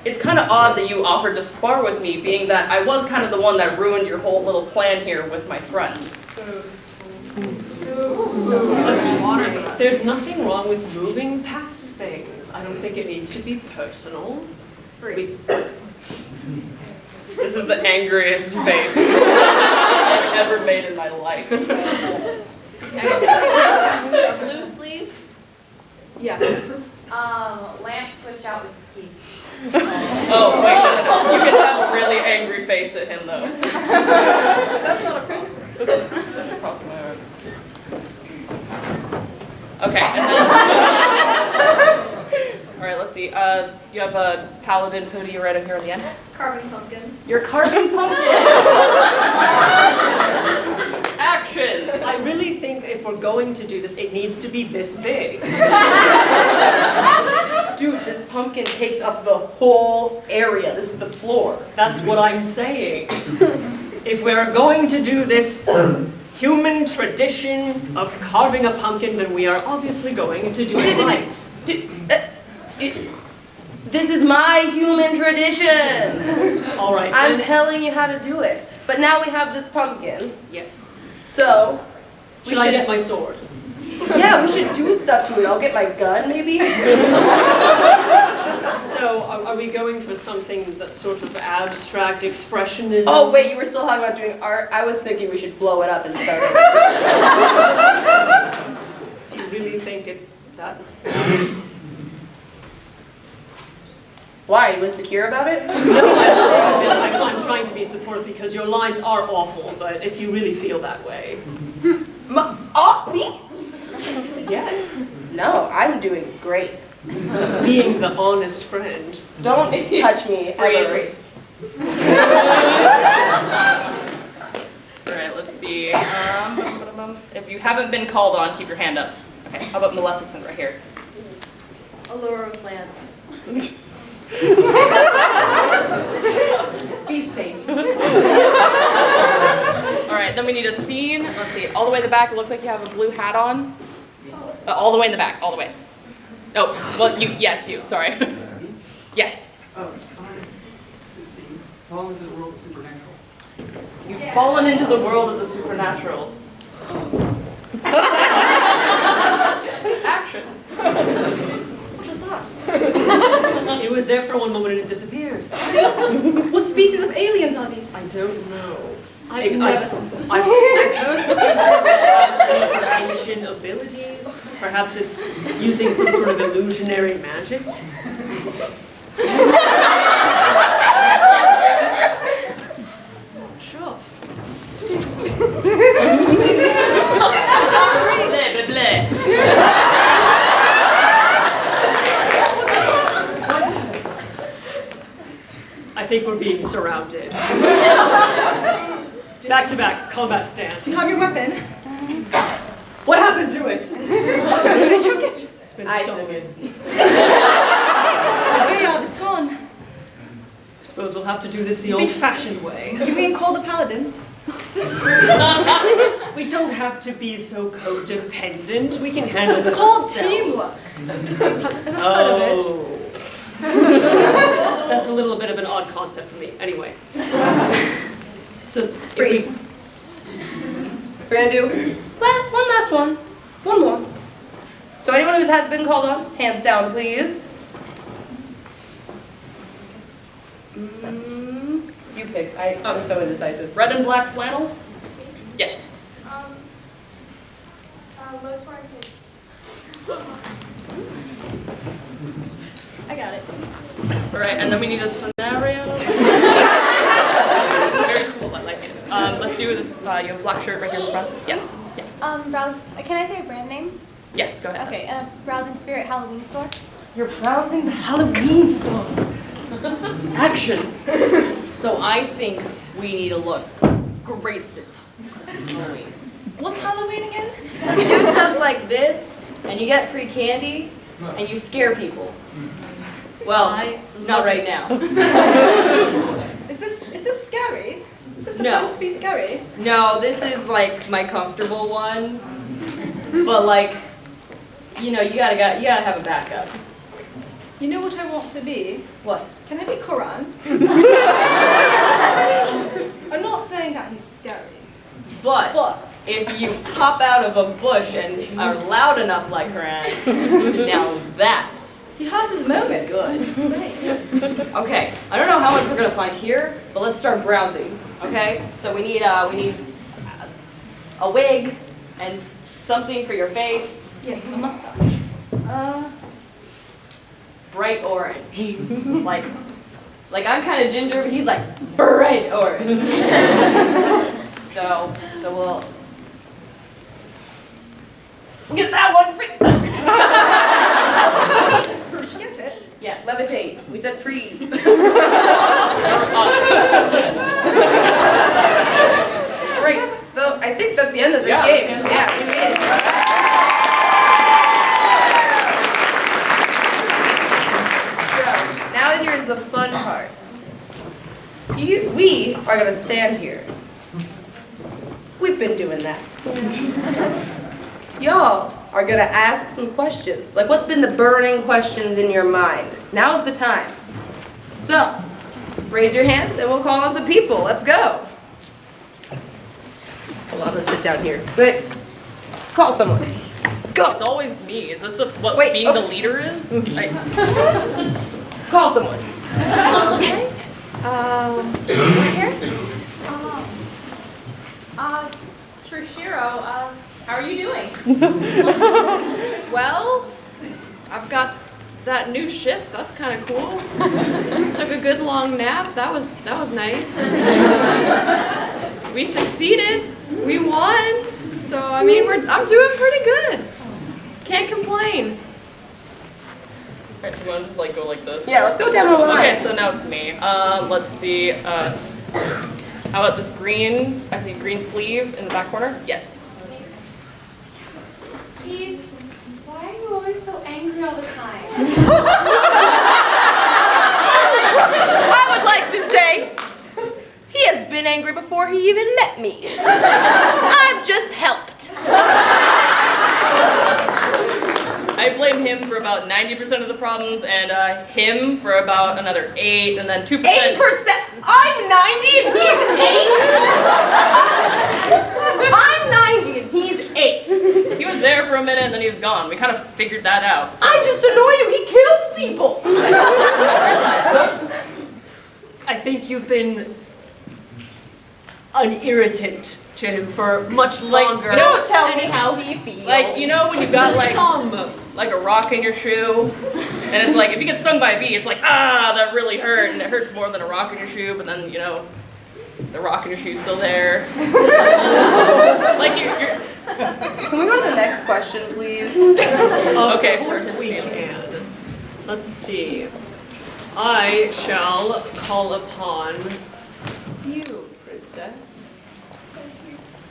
[SPEAKER 2] It's kind of odd that you offered to spar with me, being that I was kind of the one that ruined your whole little plan here with my friends.
[SPEAKER 5] Let's just say, there's nothing wrong with moving past things. I don't think it needs to be personal.
[SPEAKER 3] freeze.
[SPEAKER 2] This is the angriest face I've ever made in my life.
[SPEAKER 3] A blue sleeve?
[SPEAKER 1] Yeah.
[SPEAKER 10] Lance switch out with Keith.
[SPEAKER 2] Oh, wait, no. You can have a really angry face at him, though.
[SPEAKER 6] That's not a problem.
[SPEAKER 2] Crossing my arms. Okay, and then... All right, let's see. You have a paladin hoodie right up here on the end.
[SPEAKER 8] Carving pumpkins.
[SPEAKER 2] You're carving pumpkins! Action!
[SPEAKER 5] I really think if we're going to do this, it needs to be this big.
[SPEAKER 1] Dude, this pumpkin takes up the whole area. This is the floor.
[SPEAKER 5] That's what I'm saying. If we're going to do this human tradition of carving a pumpkin, then we are obviously going to do it right.
[SPEAKER 1] This is my human tradition.
[SPEAKER 5] All right.
[SPEAKER 1] I'm
[SPEAKER 5] then.
[SPEAKER 1] telling you how to do it. But now we have this pumpkin,
[SPEAKER 5] Yes.
[SPEAKER 1] so
[SPEAKER 5] Should I get my sword?
[SPEAKER 1] yeah, we should do stuff to it. I'll get my gun, maybe.
[SPEAKER 5] So, are we going for something that's sort of abstract expressionism?
[SPEAKER 1] Oh wait, you were still talking about doing art. I was thinking we should blow it up and start it.
[SPEAKER 5] Do you really think it's that?
[SPEAKER 1] Why? Are you insecure about it?
[SPEAKER 5] No, I'm trying to be supportive because your lines are awful, but if you really feel that way.
[SPEAKER 1] Me?
[SPEAKER 5] Yes.
[SPEAKER 1] No, I'm doing great.
[SPEAKER 5] Just being the honest friend.
[SPEAKER 1] Don't touch me ever.
[SPEAKER 2] Alright, let's see. If you haven't been called on, keep your hand up. Okay, how about Maleficent right here?
[SPEAKER 3] Allura with Lance.
[SPEAKER 1] Be safe.
[SPEAKER 2] Alright, then we need a scene. Let's see, all the way in the back, it looks like you have a blue hat on. All the way in the back, all the way. Oh, well, yes, you, sorry. Yes.
[SPEAKER 11] Fall into the world of supernatural.
[SPEAKER 2] You've fallen into the world of the supernatural. Action.
[SPEAKER 6] What was that?
[SPEAKER 5] It was there for one moment and it disappeared.
[SPEAKER 6] What species of aliens are these?
[SPEAKER 5] I don't know.
[SPEAKER 6] I've
[SPEAKER 5] I've heard of creatures that have teleportation abilities. Perhaps it's using some sort of illusionary magic.
[SPEAKER 6] Sure.
[SPEAKER 2] Bleh, bleh, bleh.
[SPEAKER 5] I think we're being surrounded. Back to back combat stance.
[SPEAKER 6] You have your weapon.
[SPEAKER 5] What happened to it?
[SPEAKER 6] They took it.
[SPEAKER 5] It's been
[SPEAKER 1] I
[SPEAKER 5] stolen.
[SPEAKER 1] took it.
[SPEAKER 6] The Bayard is gone.
[SPEAKER 5] I suppose we'll have to do this the old-fashioned way.
[SPEAKER 6] You mean call the paladins?
[SPEAKER 5] We don't have to be so codependent. We can handle
[SPEAKER 6] It's
[SPEAKER 5] this
[SPEAKER 6] called
[SPEAKER 5] ourselves.
[SPEAKER 6] teamwork. Have ever heard of it?
[SPEAKER 5] Oh. That's a little bit of an odd concept for me. Anyway. So,
[SPEAKER 1] Freeze. We're gonna do one last one. One more. So anyone who's been called on, hands down, please. You pick. I'm so indecisive.
[SPEAKER 2] Red and black flannel? Yes.
[SPEAKER 10] Lotor and Pidge.
[SPEAKER 3] I got it.
[SPEAKER 2] Alright, and then we need a scenario. Very cool, I like it. Let's do this. You have a black shirt right here in the front? Yes. Yeah.
[SPEAKER 8] Browse. Can I say a brand name?
[SPEAKER 2] Yes, go ahead.
[SPEAKER 8] Okay. Browsing Spirit Halloween store.
[SPEAKER 2] You're browsing the Halloween store. Action.
[SPEAKER 12] So I think we need to look great this Halloween.
[SPEAKER 6] What's Halloween again?
[SPEAKER 12] You do stuff like this, and you get free candy, and you scare people. Well, not right now.
[SPEAKER 6] Is this scary? Is this
[SPEAKER 12] No.
[SPEAKER 6] supposed to be scary?
[SPEAKER 12] No, this is like my comfortable one, but like, you know, you gotta have a backup.
[SPEAKER 6] You know what I want to be?
[SPEAKER 12] What?
[SPEAKER 6] Can I be Quran? I'm not saying that he's scary.
[SPEAKER 12] But if you pop out of a bush and are loud enough like Quran, now that.
[SPEAKER 6] He has his moment.
[SPEAKER 12] Good.
[SPEAKER 6] I'm just saying.
[SPEAKER 12] Okay, I don't know how much we're gonna find here, but let's start browsing. Okay, so we need a wig and something for your face.
[SPEAKER 6] Yes, a mustache.
[SPEAKER 12] Bright orange, like I'm kind of ginger, but he's like bright orange. so we'll get that one fixed.
[SPEAKER 6] Did you get it?
[SPEAKER 12] Yes.
[SPEAKER 1] Levitate. We said freeze. Great. So I think that's the end of this game. Yeah, we made it. So now here's the fun part. We are gonna stand here. We've been doing that. Y'all are gonna ask some questions. Like, what's been the burning questions in your mind? Now's the time. So, raise your hands and we'll call on some people. Let's go. Hold on, I'm gonna sit down here. But call someone. Go.
[SPEAKER 2] It's always me. Is this what
[SPEAKER 1] Wait,
[SPEAKER 2] being the leader is?
[SPEAKER 1] Call someone.
[SPEAKER 8] Okay. Right here.
[SPEAKER 10] Sure, Shiro, how are you doing?
[SPEAKER 3] Well, I've got that new ship. That's kind of cool. Took a good long nap. That was nice. We succeeded. We won. So, I mean, I'm doing pretty good. Can't complain.
[SPEAKER 2] Alright, so you want to just like go like this?
[SPEAKER 1] Yeah, let's go down the line.
[SPEAKER 2] Okay, so now it's me. Let's see. How about this green? I see green sleeve in the back corner. Yes.
[SPEAKER 8] Pidge, why are you always so angry all the time?
[SPEAKER 1] I would like to say, he has been angry before he even met me. I've just helped.
[SPEAKER 2] I blame him for about 90% of the problems, and him for about another 8, and then 2%.
[SPEAKER 1] 8%? I'm 90 and he's 8? I'm 90 and he's 8.
[SPEAKER 2] He was there for a minute, and then he was gone. We kind of figured that out. So.
[SPEAKER 1] I just annoy him. He kills people.
[SPEAKER 5] I think you've been an irritant to him for much longer.
[SPEAKER 1] Don't tell me how he feels.
[SPEAKER 2] Like, you know when you got like a rock in your shoe, and it's like, if you get stung by a bee, it's like, ah, that really hurt, and it hurts more than a rock in your shoe, but then, you know, the rock in your shoe's still there. Like, you're...
[SPEAKER 1] Can we go to the next question, please?
[SPEAKER 2] Okay,
[SPEAKER 5] Of course
[SPEAKER 2] first
[SPEAKER 5] we can. Let's see. I shall call upon you, princess.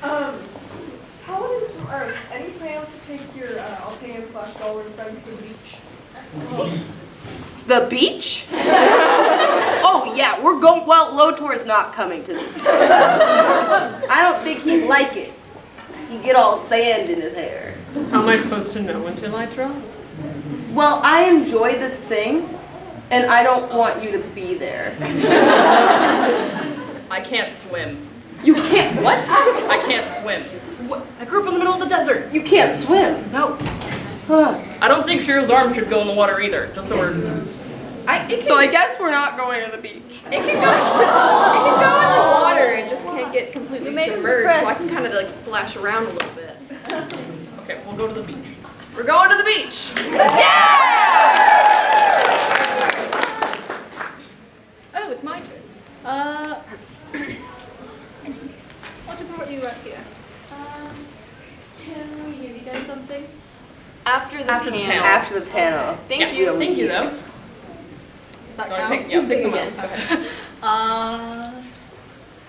[SPEAKER 9] How is, or any plans to take your Altan/Galway friends to the beach?
[SPEAKER 1] The beach? Oh yeah, we're going, well, Lotor's not coming to the beach. I don't think he'd like it. He'd get all sand in his hair.
[SPEAKER 5] How am I supposed to know until I try?
[SPEAKER 1] Well, I enjoy this thing, and I don't want you to be there.
[SPEAKER 2] I can't swim.
[SPEAKER 1] You can't, what?
[SPEAKER 2] I can't swim.
[SPEAKER 1] What?
[SPEAKER 2] I grew up in the middle of the desert.
[SPEAKER 1] You can't swim.
[SPEAKER 2] No.
[SPEAKER 1] Huh.
[SPEAKER 2] I don't think Shiro's arm should go in the water either, just so we're...
[SPEAKER 1] So I guess we're not going to the beach.
[SPEAKER 3] It can go in the water, it just can't get completely submerged, so I can kind of like splash around a little bit.
[SPEAKER 2] Okay, we'll go to the beach.
[SPEAKER 3] We're going to the beach!
[SPEAKER 6] Oh, it's my turn. What brought you up here?
[SPEAKER 8] Can we give you guys something?
[SPEAKER 12] After the panel.
[SPEAKER 1] After the panel.
[SPEAKER 2] Thank you. Thank you, though.
[SPEAKER 6] Does that
[SPEAKER 2] Go ahead,
[SPEAKER 6] count?
[SPEAKER 2] pick someone else.
[SPEAKER 6] Okay.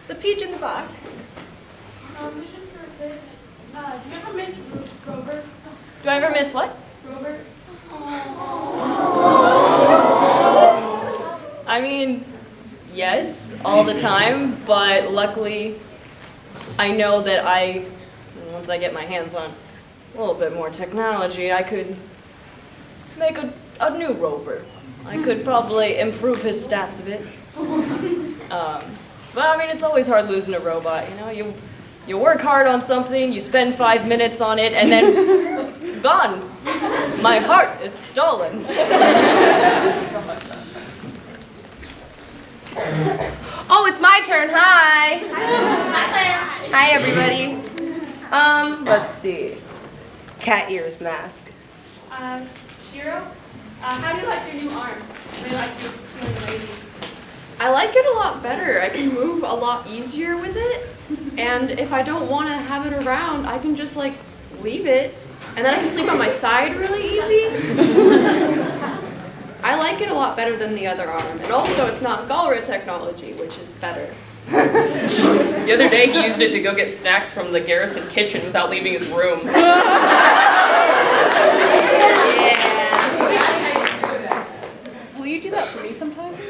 [SPEAKER 6] The Pidge in the back.
[SPEAKER 8] This is for Pidge. Do you ever miss Robert?
[SPEAKER 12] Do I ever miss what?
[SPEAKER 8] Robert?
[SPEAKER 12] I mean, yes, all the time, but luckily I know that once I get my hands on a little bit more technology, I could make a new rover. I could probably improve his stats a bit. But I mean, it's always hard losing a robot, you know? You work hard on something, you spend 5 minutes on it, and then gone. My heart is stolen.
[SPEAKER 1] Oh, it's my turn. Hi.
[SPEAKER 8] Hi,
[SPEAKER 1] Hi, everybody. Let's see. Cat ears mask.
[SPEAKER 10] Shiro, how do you like your new arm? Really like your lady.
[SPEAKER 3] I like it a lot better. I can move a lot easier with it, and if I don't want to have it around, I can just like leave it, and then I can sleep on my side really easy. I like it a lot better than the other arm, and also it's not Galra technology, which is better.
[SPEAKER 2] The other day, he used it to go get snacks from the garrison kitchen without leaving his room.
[SPEAKER 9] Will you do that for me sometimes?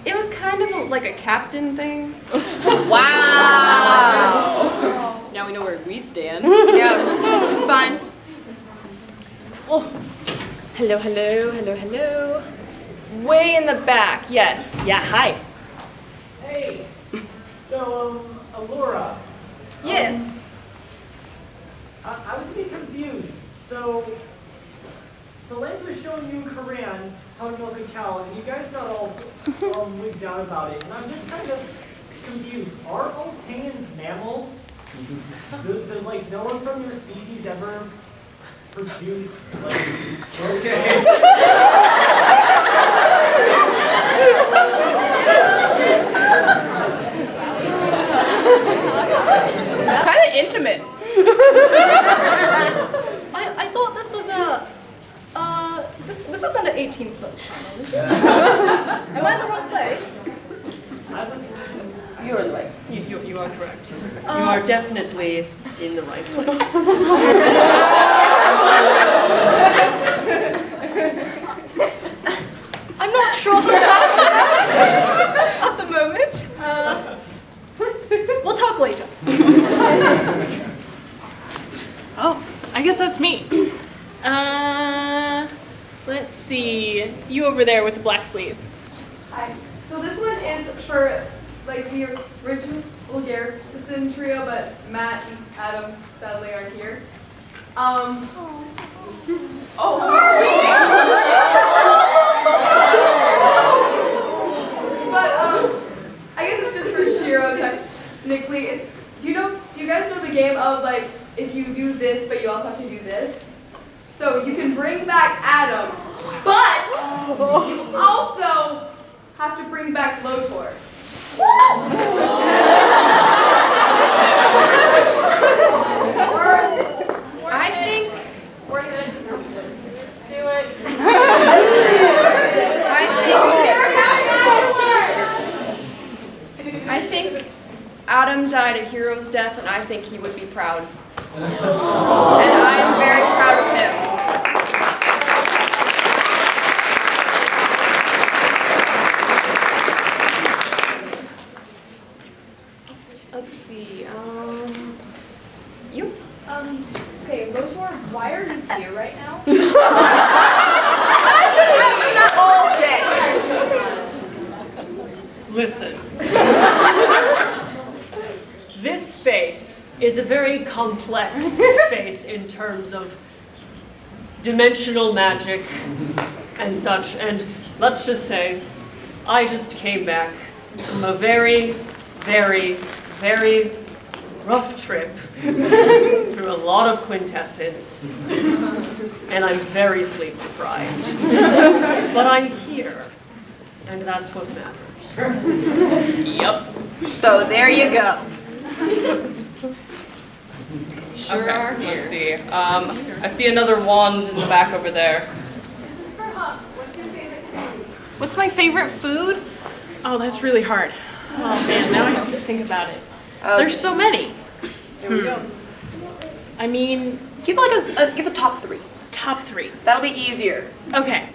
[SPEAKER 3] It was kind of like a captain thing.
[SPEAKER 1] Wow.
[SPEAKER 12] Now we know where we stand.
[SPEAKER 1] Yeah, it's fine.
[SPEAKER 12] Oh, hello, hello, hello, hello. Way in the back, yes. Yeah, hi.
[SPEAKER 11] Hey, so, Allura.
[SPEAKER 6] Yes.
[SPEAKER 11] I was a bit confused. So Lance was showing you in Korean how to milk a cow, and you guys got all wigged out about it. And I'm just kind of confused. Are Altans mammals? Does like no one from your species ever produce like? Okay.
[SPEAKER 1] It's kind of
[SPEAKER 6] Am I in the wrong place?
[SPEAKER 1] You're in the way.
[SPEAKER 5] You are correct. You are definitely in the right place.
[SPEAKER 6] I'm not sure how to answer that at the moment. We'll talk later.
[SPEAKER 4] Oh, I guess that's me. Let's see. You over there with the black sleeve.
[SPEAKER 9] Hi. So this one is for like the original Bulgarian Sin trio, but Matt and Adam sadly aren't here. But I guess it's just for Shiro technically. It's do you guys know the game of like if you do this but you also have to do this? So you can bring back Adam, but you also have to bring back Lotor.
[SPEAKER 3] I think
[SPEAKER 10] Worth it. Do it.
[SPEAKER 3] I think Adam died a hero's death, and I think he would be proud. And I am very proud of him. Let's see. You?
[SPEAKER 9] Okay, Lotor, why are you here right now?
[SPEAKER 1] I've been asking that all day.
[SPEAKER 5] Listen. This space is a very complex space in terms of dimensional magic and such, and let's just say I just came back from a very, very, very rough trip through a lot of quintessence, and I'm very sleep deprived. But I'm here, and that's what matters.
[SPEAKER 2] Yep.
[SPEAKER 1] So there you go.
[SPEAKER 2] Okay, let's see. I see another wand in the back over there.
[SPEAKER 8] This is for Hunk. What's your favorite food?
[SPEAKER 4] What's my favorite food? Oh, that's really hard. Oh man, now I have to think about it. There's so many.
[SPEAKER 1] There we go.
[SPEAKER 4] I mean,
[SPEAKER 1] Give a top 3.
[SPEAKER 4] top 3.
[SPEAKER 1] That'll be easier.
[SPEAKER 4] Okay.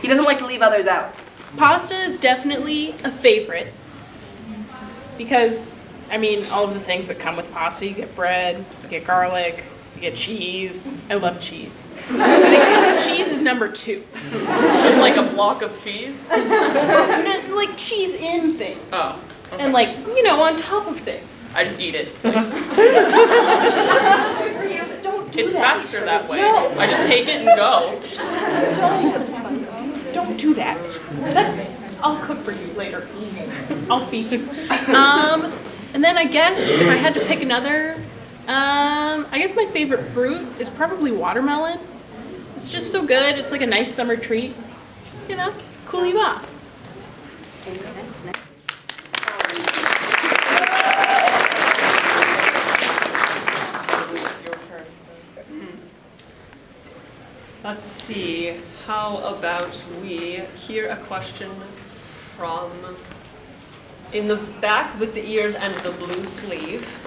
[SPEAKER 1] He doesn't like to leave others out.
[SPEAKER 4] Pasta is definitely a favorite because, I mean, all of the things that come with pasta. You get bread, you get garlic, you get cheese. I love cheese. I think cheese is number 2.
[SPEAKER 2] There's like a block of cheese.
[SPEAKER 4] Like cheese in things.
[SPEAKER 2] Oh, okay.
[SPEAKER 4] And like, on top of things.
[SPEAKER 2] I just eat it.
[SPEAKER 4] Don't do
[SPEAKER 2] It's
[SPEAKER 4] that.
[SPEAKER 2] faster that way.
[SPEAKER 4] No.
[SPEAKER 2] I just take it and go.
[SPEAKER 4] Don't do that. I'll cook for you later. I'll feed you. And then I guess if I had to pick another, I guess my favorite fruit is probably watermelon. It's just so good. It's like a nice summer treat. Cool you off.
[SPEAKER 5] Let's see, how about we hear a question from in the back with the ears and the blue sleeve.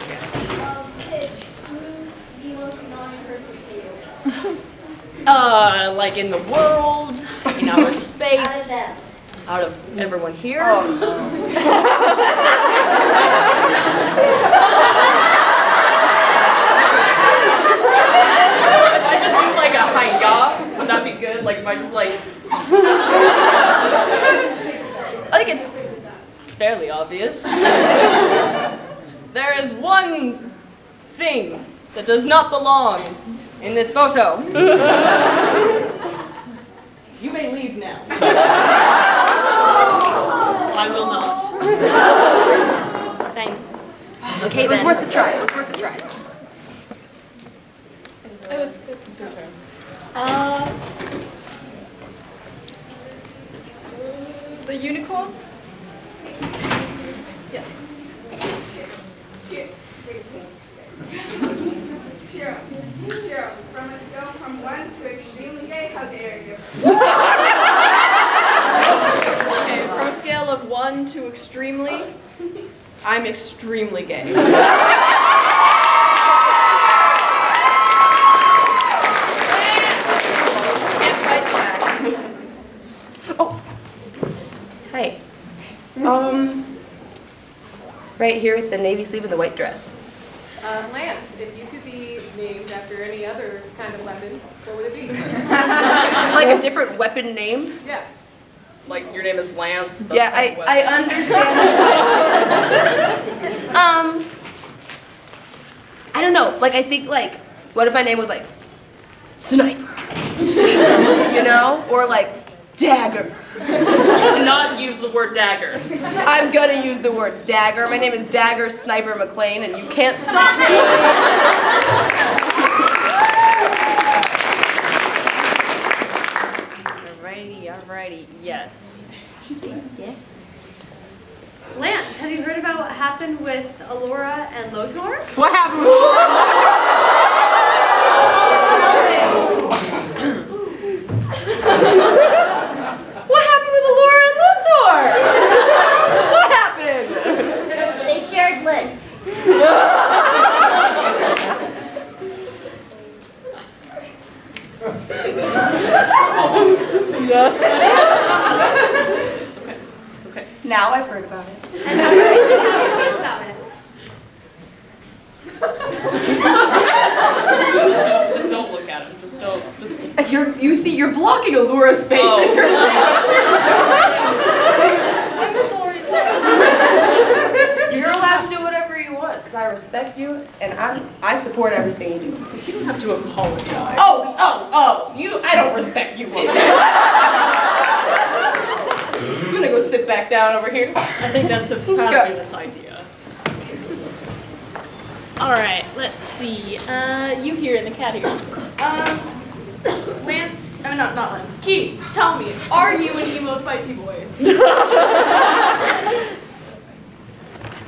[SPEAKER 5] Yes.
[SPEAKER 8] Pidge, who's the most annoying person to you?
[SPEAKER 5] Like in the world, in outer space,
[SPEAKER 8] Out of them.
[SPEAKER 5] out of everyone here.
[SPEAKER 1] Oh no.
[SPEAKER 2] If I just do like a hi-ya, would that be good? Like if I just like...
[SPEAKER 5] I think it's fairly obvious. There is one thing that does not belong in this photo. You may leave now. I will not. Thank. Okay
[SPEAKER 1] It was
[SPEAKER 5] then.
[SPEAKER 1] worth a try. It was worth a try.
[SPEAKER 3] It was.
[SPEAKER 6] The unicorn? Yeah.
[SPEAKER 8] Shiro, from a scale from 1 to extremely gay, how dare you?
[SPEAKER 3] fun to extremely, I'm extremely gay. Can't fight facts.
[SPEAKER 1] Oh, hey. Right here with the navy sleeve and the white dress.
[SPEAKER 9] Lance, if you could be named after any other kind of weapon, what would it be?
[SPEAKER 1] Like a different weapon name?
[SPEAKER 9] Yeah.
[SPEAKER 2] Like your name is Lance. that's
[SPEAKER 1] Yeah,
[SPEAKER 2] like
[SPEAKER 1] I understand the question. I don't know. Like, I think, like, what if my name was, like, Sniper? You know? Or, like, Dagger.
[SPEAKER 2] You cannot use the word dagger.
[SPEAKER 1] I'm gonna use the word dagger. My name is Dagger Sniper McLean, and you can't stop me.
[SPEAKER 12] Alrighty, yes. Yes.
[SPEAKER 10] Lance, have you heard about what happened with Allura and Lotor?
[SPEAKER 1] What happened with Allura and Lotor? What happened with Allura and Lotor? What happened?
[SPEAKER 7] They shared lips.
[SPEAKER 2] It's okay.
[SPEAKER 1] Now I've heard about it.
[SPEAKER 10] And how do you feel about it?
[SPEAKER 2] Just don't look at him. Just don't. Just.
[SPEAKER 1] You're blocking Allura's face
[SPEAKER 2] Oh.
[SPEAKER 1] and yours.
[SPEAKER 10] I'm sorry.
[SPEAKER 1] You're allowed to do whatever you want, because I respect you, and I support everything you do.
[SPEAKER 5] You don't have to apologize.
[SPEAKER 1] I don't respect you. I'm gonna go sit back down over here.
[SPEAKER 5] I think that's a fabulous idea.
[SPEAKER 4] Alright, let's see. You here in the cat ears.
[SPEAKER 10] Lance, not Lance. Keith, tell me, are you an emo spicy boy?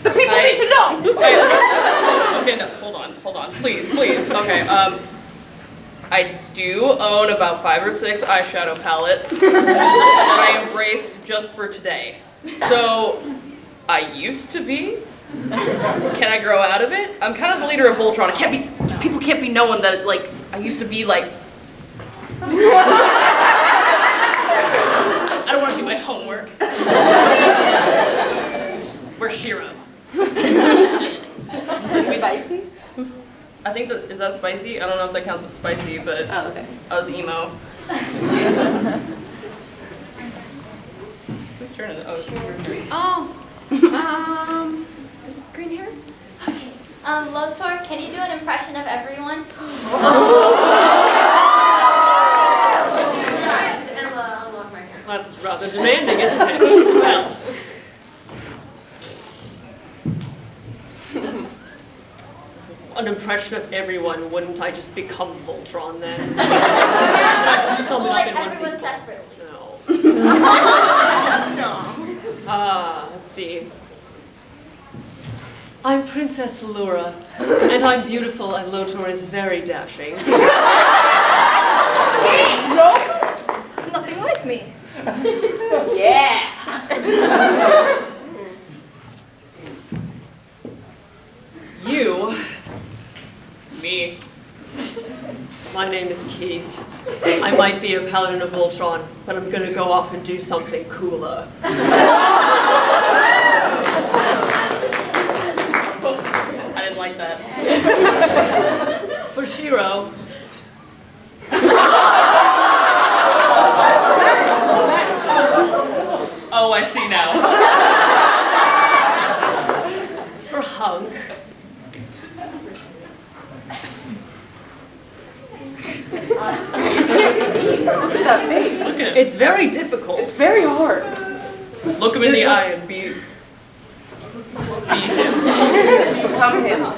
[SPEAKER 1] The people need to know!
[SPEAKER 2] Okay, no, hold on. Please. Okay, I do own about 5 or 6 eyeshadow palettes that I embraced just for today. So, I used to be. Can I grow out of it? I'm kind of the leader of Voltron. People can't be knowing that, like, I used to be, like... I don't want to do my homework. Where's Shiro?
[SPEAKER 1] Spicy?
[SPEAKER 2] I think that, is that spicy? I don't know if that counts as spicy, but
[SPEAKER 1] Oh, okay.
[SPEAKER 2] I was emo. Whose turn is it? Oh, it's your turn.
[SPEAKER 3] Is it green hair?
[SPEAKER 13] Okay. Lotor, can you do an impression of everyone?
[SPEAKER 5] That's rather demanding, isn't it? Well. An impression of everyone, wouldn't I just become Voltron then? Just sum it
[SPEAKER 13] Well,
[SPEAKER 5] up
[SPEAKER 13] like
[SPEAKER 5] in one
[SPEAKER 13] everyone
[SPEAKER 5] big-
[SPEAKER 13] separately.
[SPEAKER 5] No. Let's see. I'm Princess Allura, and I'm beautiful, and Lotor is very dashing.
[SPEAKER 6] Nope. It's nothing like me.
[SPEAKER 1] Yeah!
[SPEAKER 5] You,
[SPEAKER 2] Me.
[SPEAKER 5] my name is Keith. I might be a paladin of Voltron, but I'm gonna go off and do something cooler.
[SPEAKER 2] I didn't like that.
[SPEAKER 5] For Shiro,
[SPEAKER 2] Oh, I see now.
[SPEAKER 5] for Hunk, it's very difficult.
[SPEAKER 1] It's very hard.
[SPEAKER 2] Look him in the
[SPEAKER 5] You're
[SPEAKER 2] eye
[SPEAKER 5] just-
[SPEAKER 2] and be him.
[SPEAKER 1] Become him.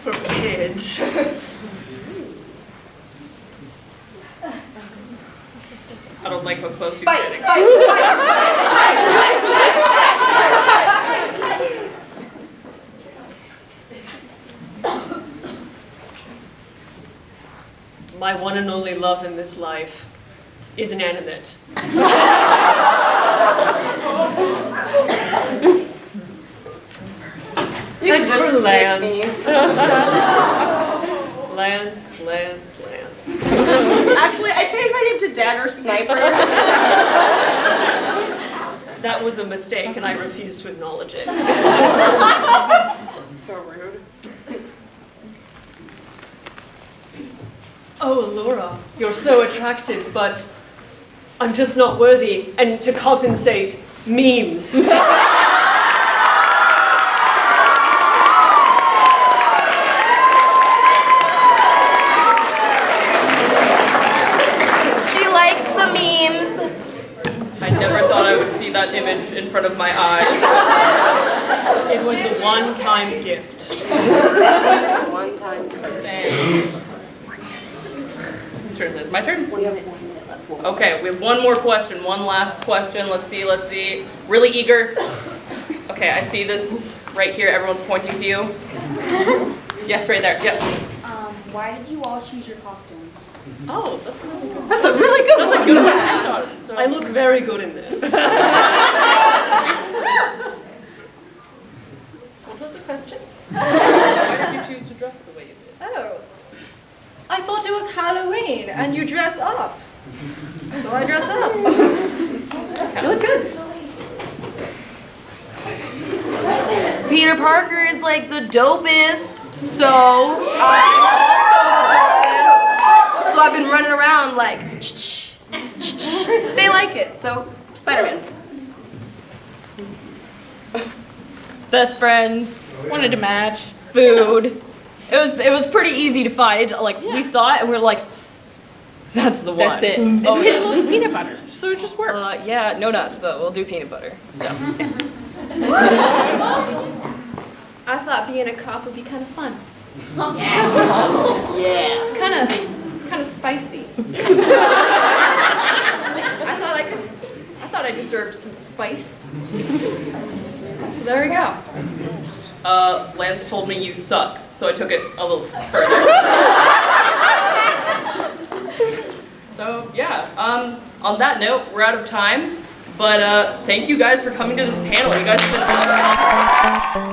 [SPEAKER 5] For Pidge,
[SPEAKER 2] I don't like how close he's
[SPEAKER 1] Fight!
[SPEAKER 2] getting.
[SPEAKER 5] my one and only love in this life is inanimate.
[SPEAKER 1] You
[SPEAKER 5] And
[SPEAKER 1] can just
[SPEAKER 5] for
[SPEAKER 1] skip
[SPEAKER 5] Lance.
[SPEAKER 1] me.
[SPEAKER 5] Lance.
[SPEAKER 1] Actually, I changed my name to Dagger Sniper.
[SPEAKER 5] That was a mistake, and I refuse to acknowledge it.
[SPEAKER 1] So rude.
[SPEAKER 5] Oh, Allura, you're so attractive, but I'm just not worthy. And to compensate, memes.
[SPEAKER 1] She likes the memes.
[SPEAKER 2] I never thought I would see that image in front of my eyes.
[SPEAKER 5] It was a one-time gift.
[SPEAKER 1] One-time curse.
[SPEAKER 2] Whose turn is it? My turn? Okay, we have one more question, one last question. Let's see. Really eager. Okay, I see this right here. Everyone's pointing to you. Yes, right there. Yep.
[SPEAKER 10] Why did you all choose your costumes?
[SPEAKER 2] Oh, that's really good.
[SPEAKER 1] That's a really good one.
[SPEAKER 2] So,
[SPEAKER 5] I look very good in this.
[SPEAKER 2] what was the question? Why did you choose to dress the way you did?
[SPEAKER 6] Oh. I thought it was Halloween and you dress up. So I dress up.
[SPEAKER 1] You look good. Peter Parker is like the dopest, so I'm also the dopest. So I've been running around like, they like it, so Spider-Man.
[SPEAKER 12] Best friends,
[SPEAKER 4] Wanted to match.
[SPEAKER 12] food. It was pretty easy to find. We saw it and we were like, that's the one.
[SPEAKER 4] That's it. And
[SPEAKER 12] Oh,
[SPEAKER 4] Pidge
[SPEAKER 12] yeah.
[SPEAKER 4] loves peanut butter, so it just works.
[SPEAKER 12] Yeah, no nuts, but we'll do peanut butter. So.
[SPEAKER 3] I thought being a cop would be kind of fun.
[SPEAKER 1] Yeah.
[SPEAKER 3] It's kind of spicy. I thought I deserved some spice. So there we go.
[SPEAKER 2] Lance told me you suck, so I took it a little further. So yeah, on that note, we're out of time. But thank you guys for coming to this panel. You guys have been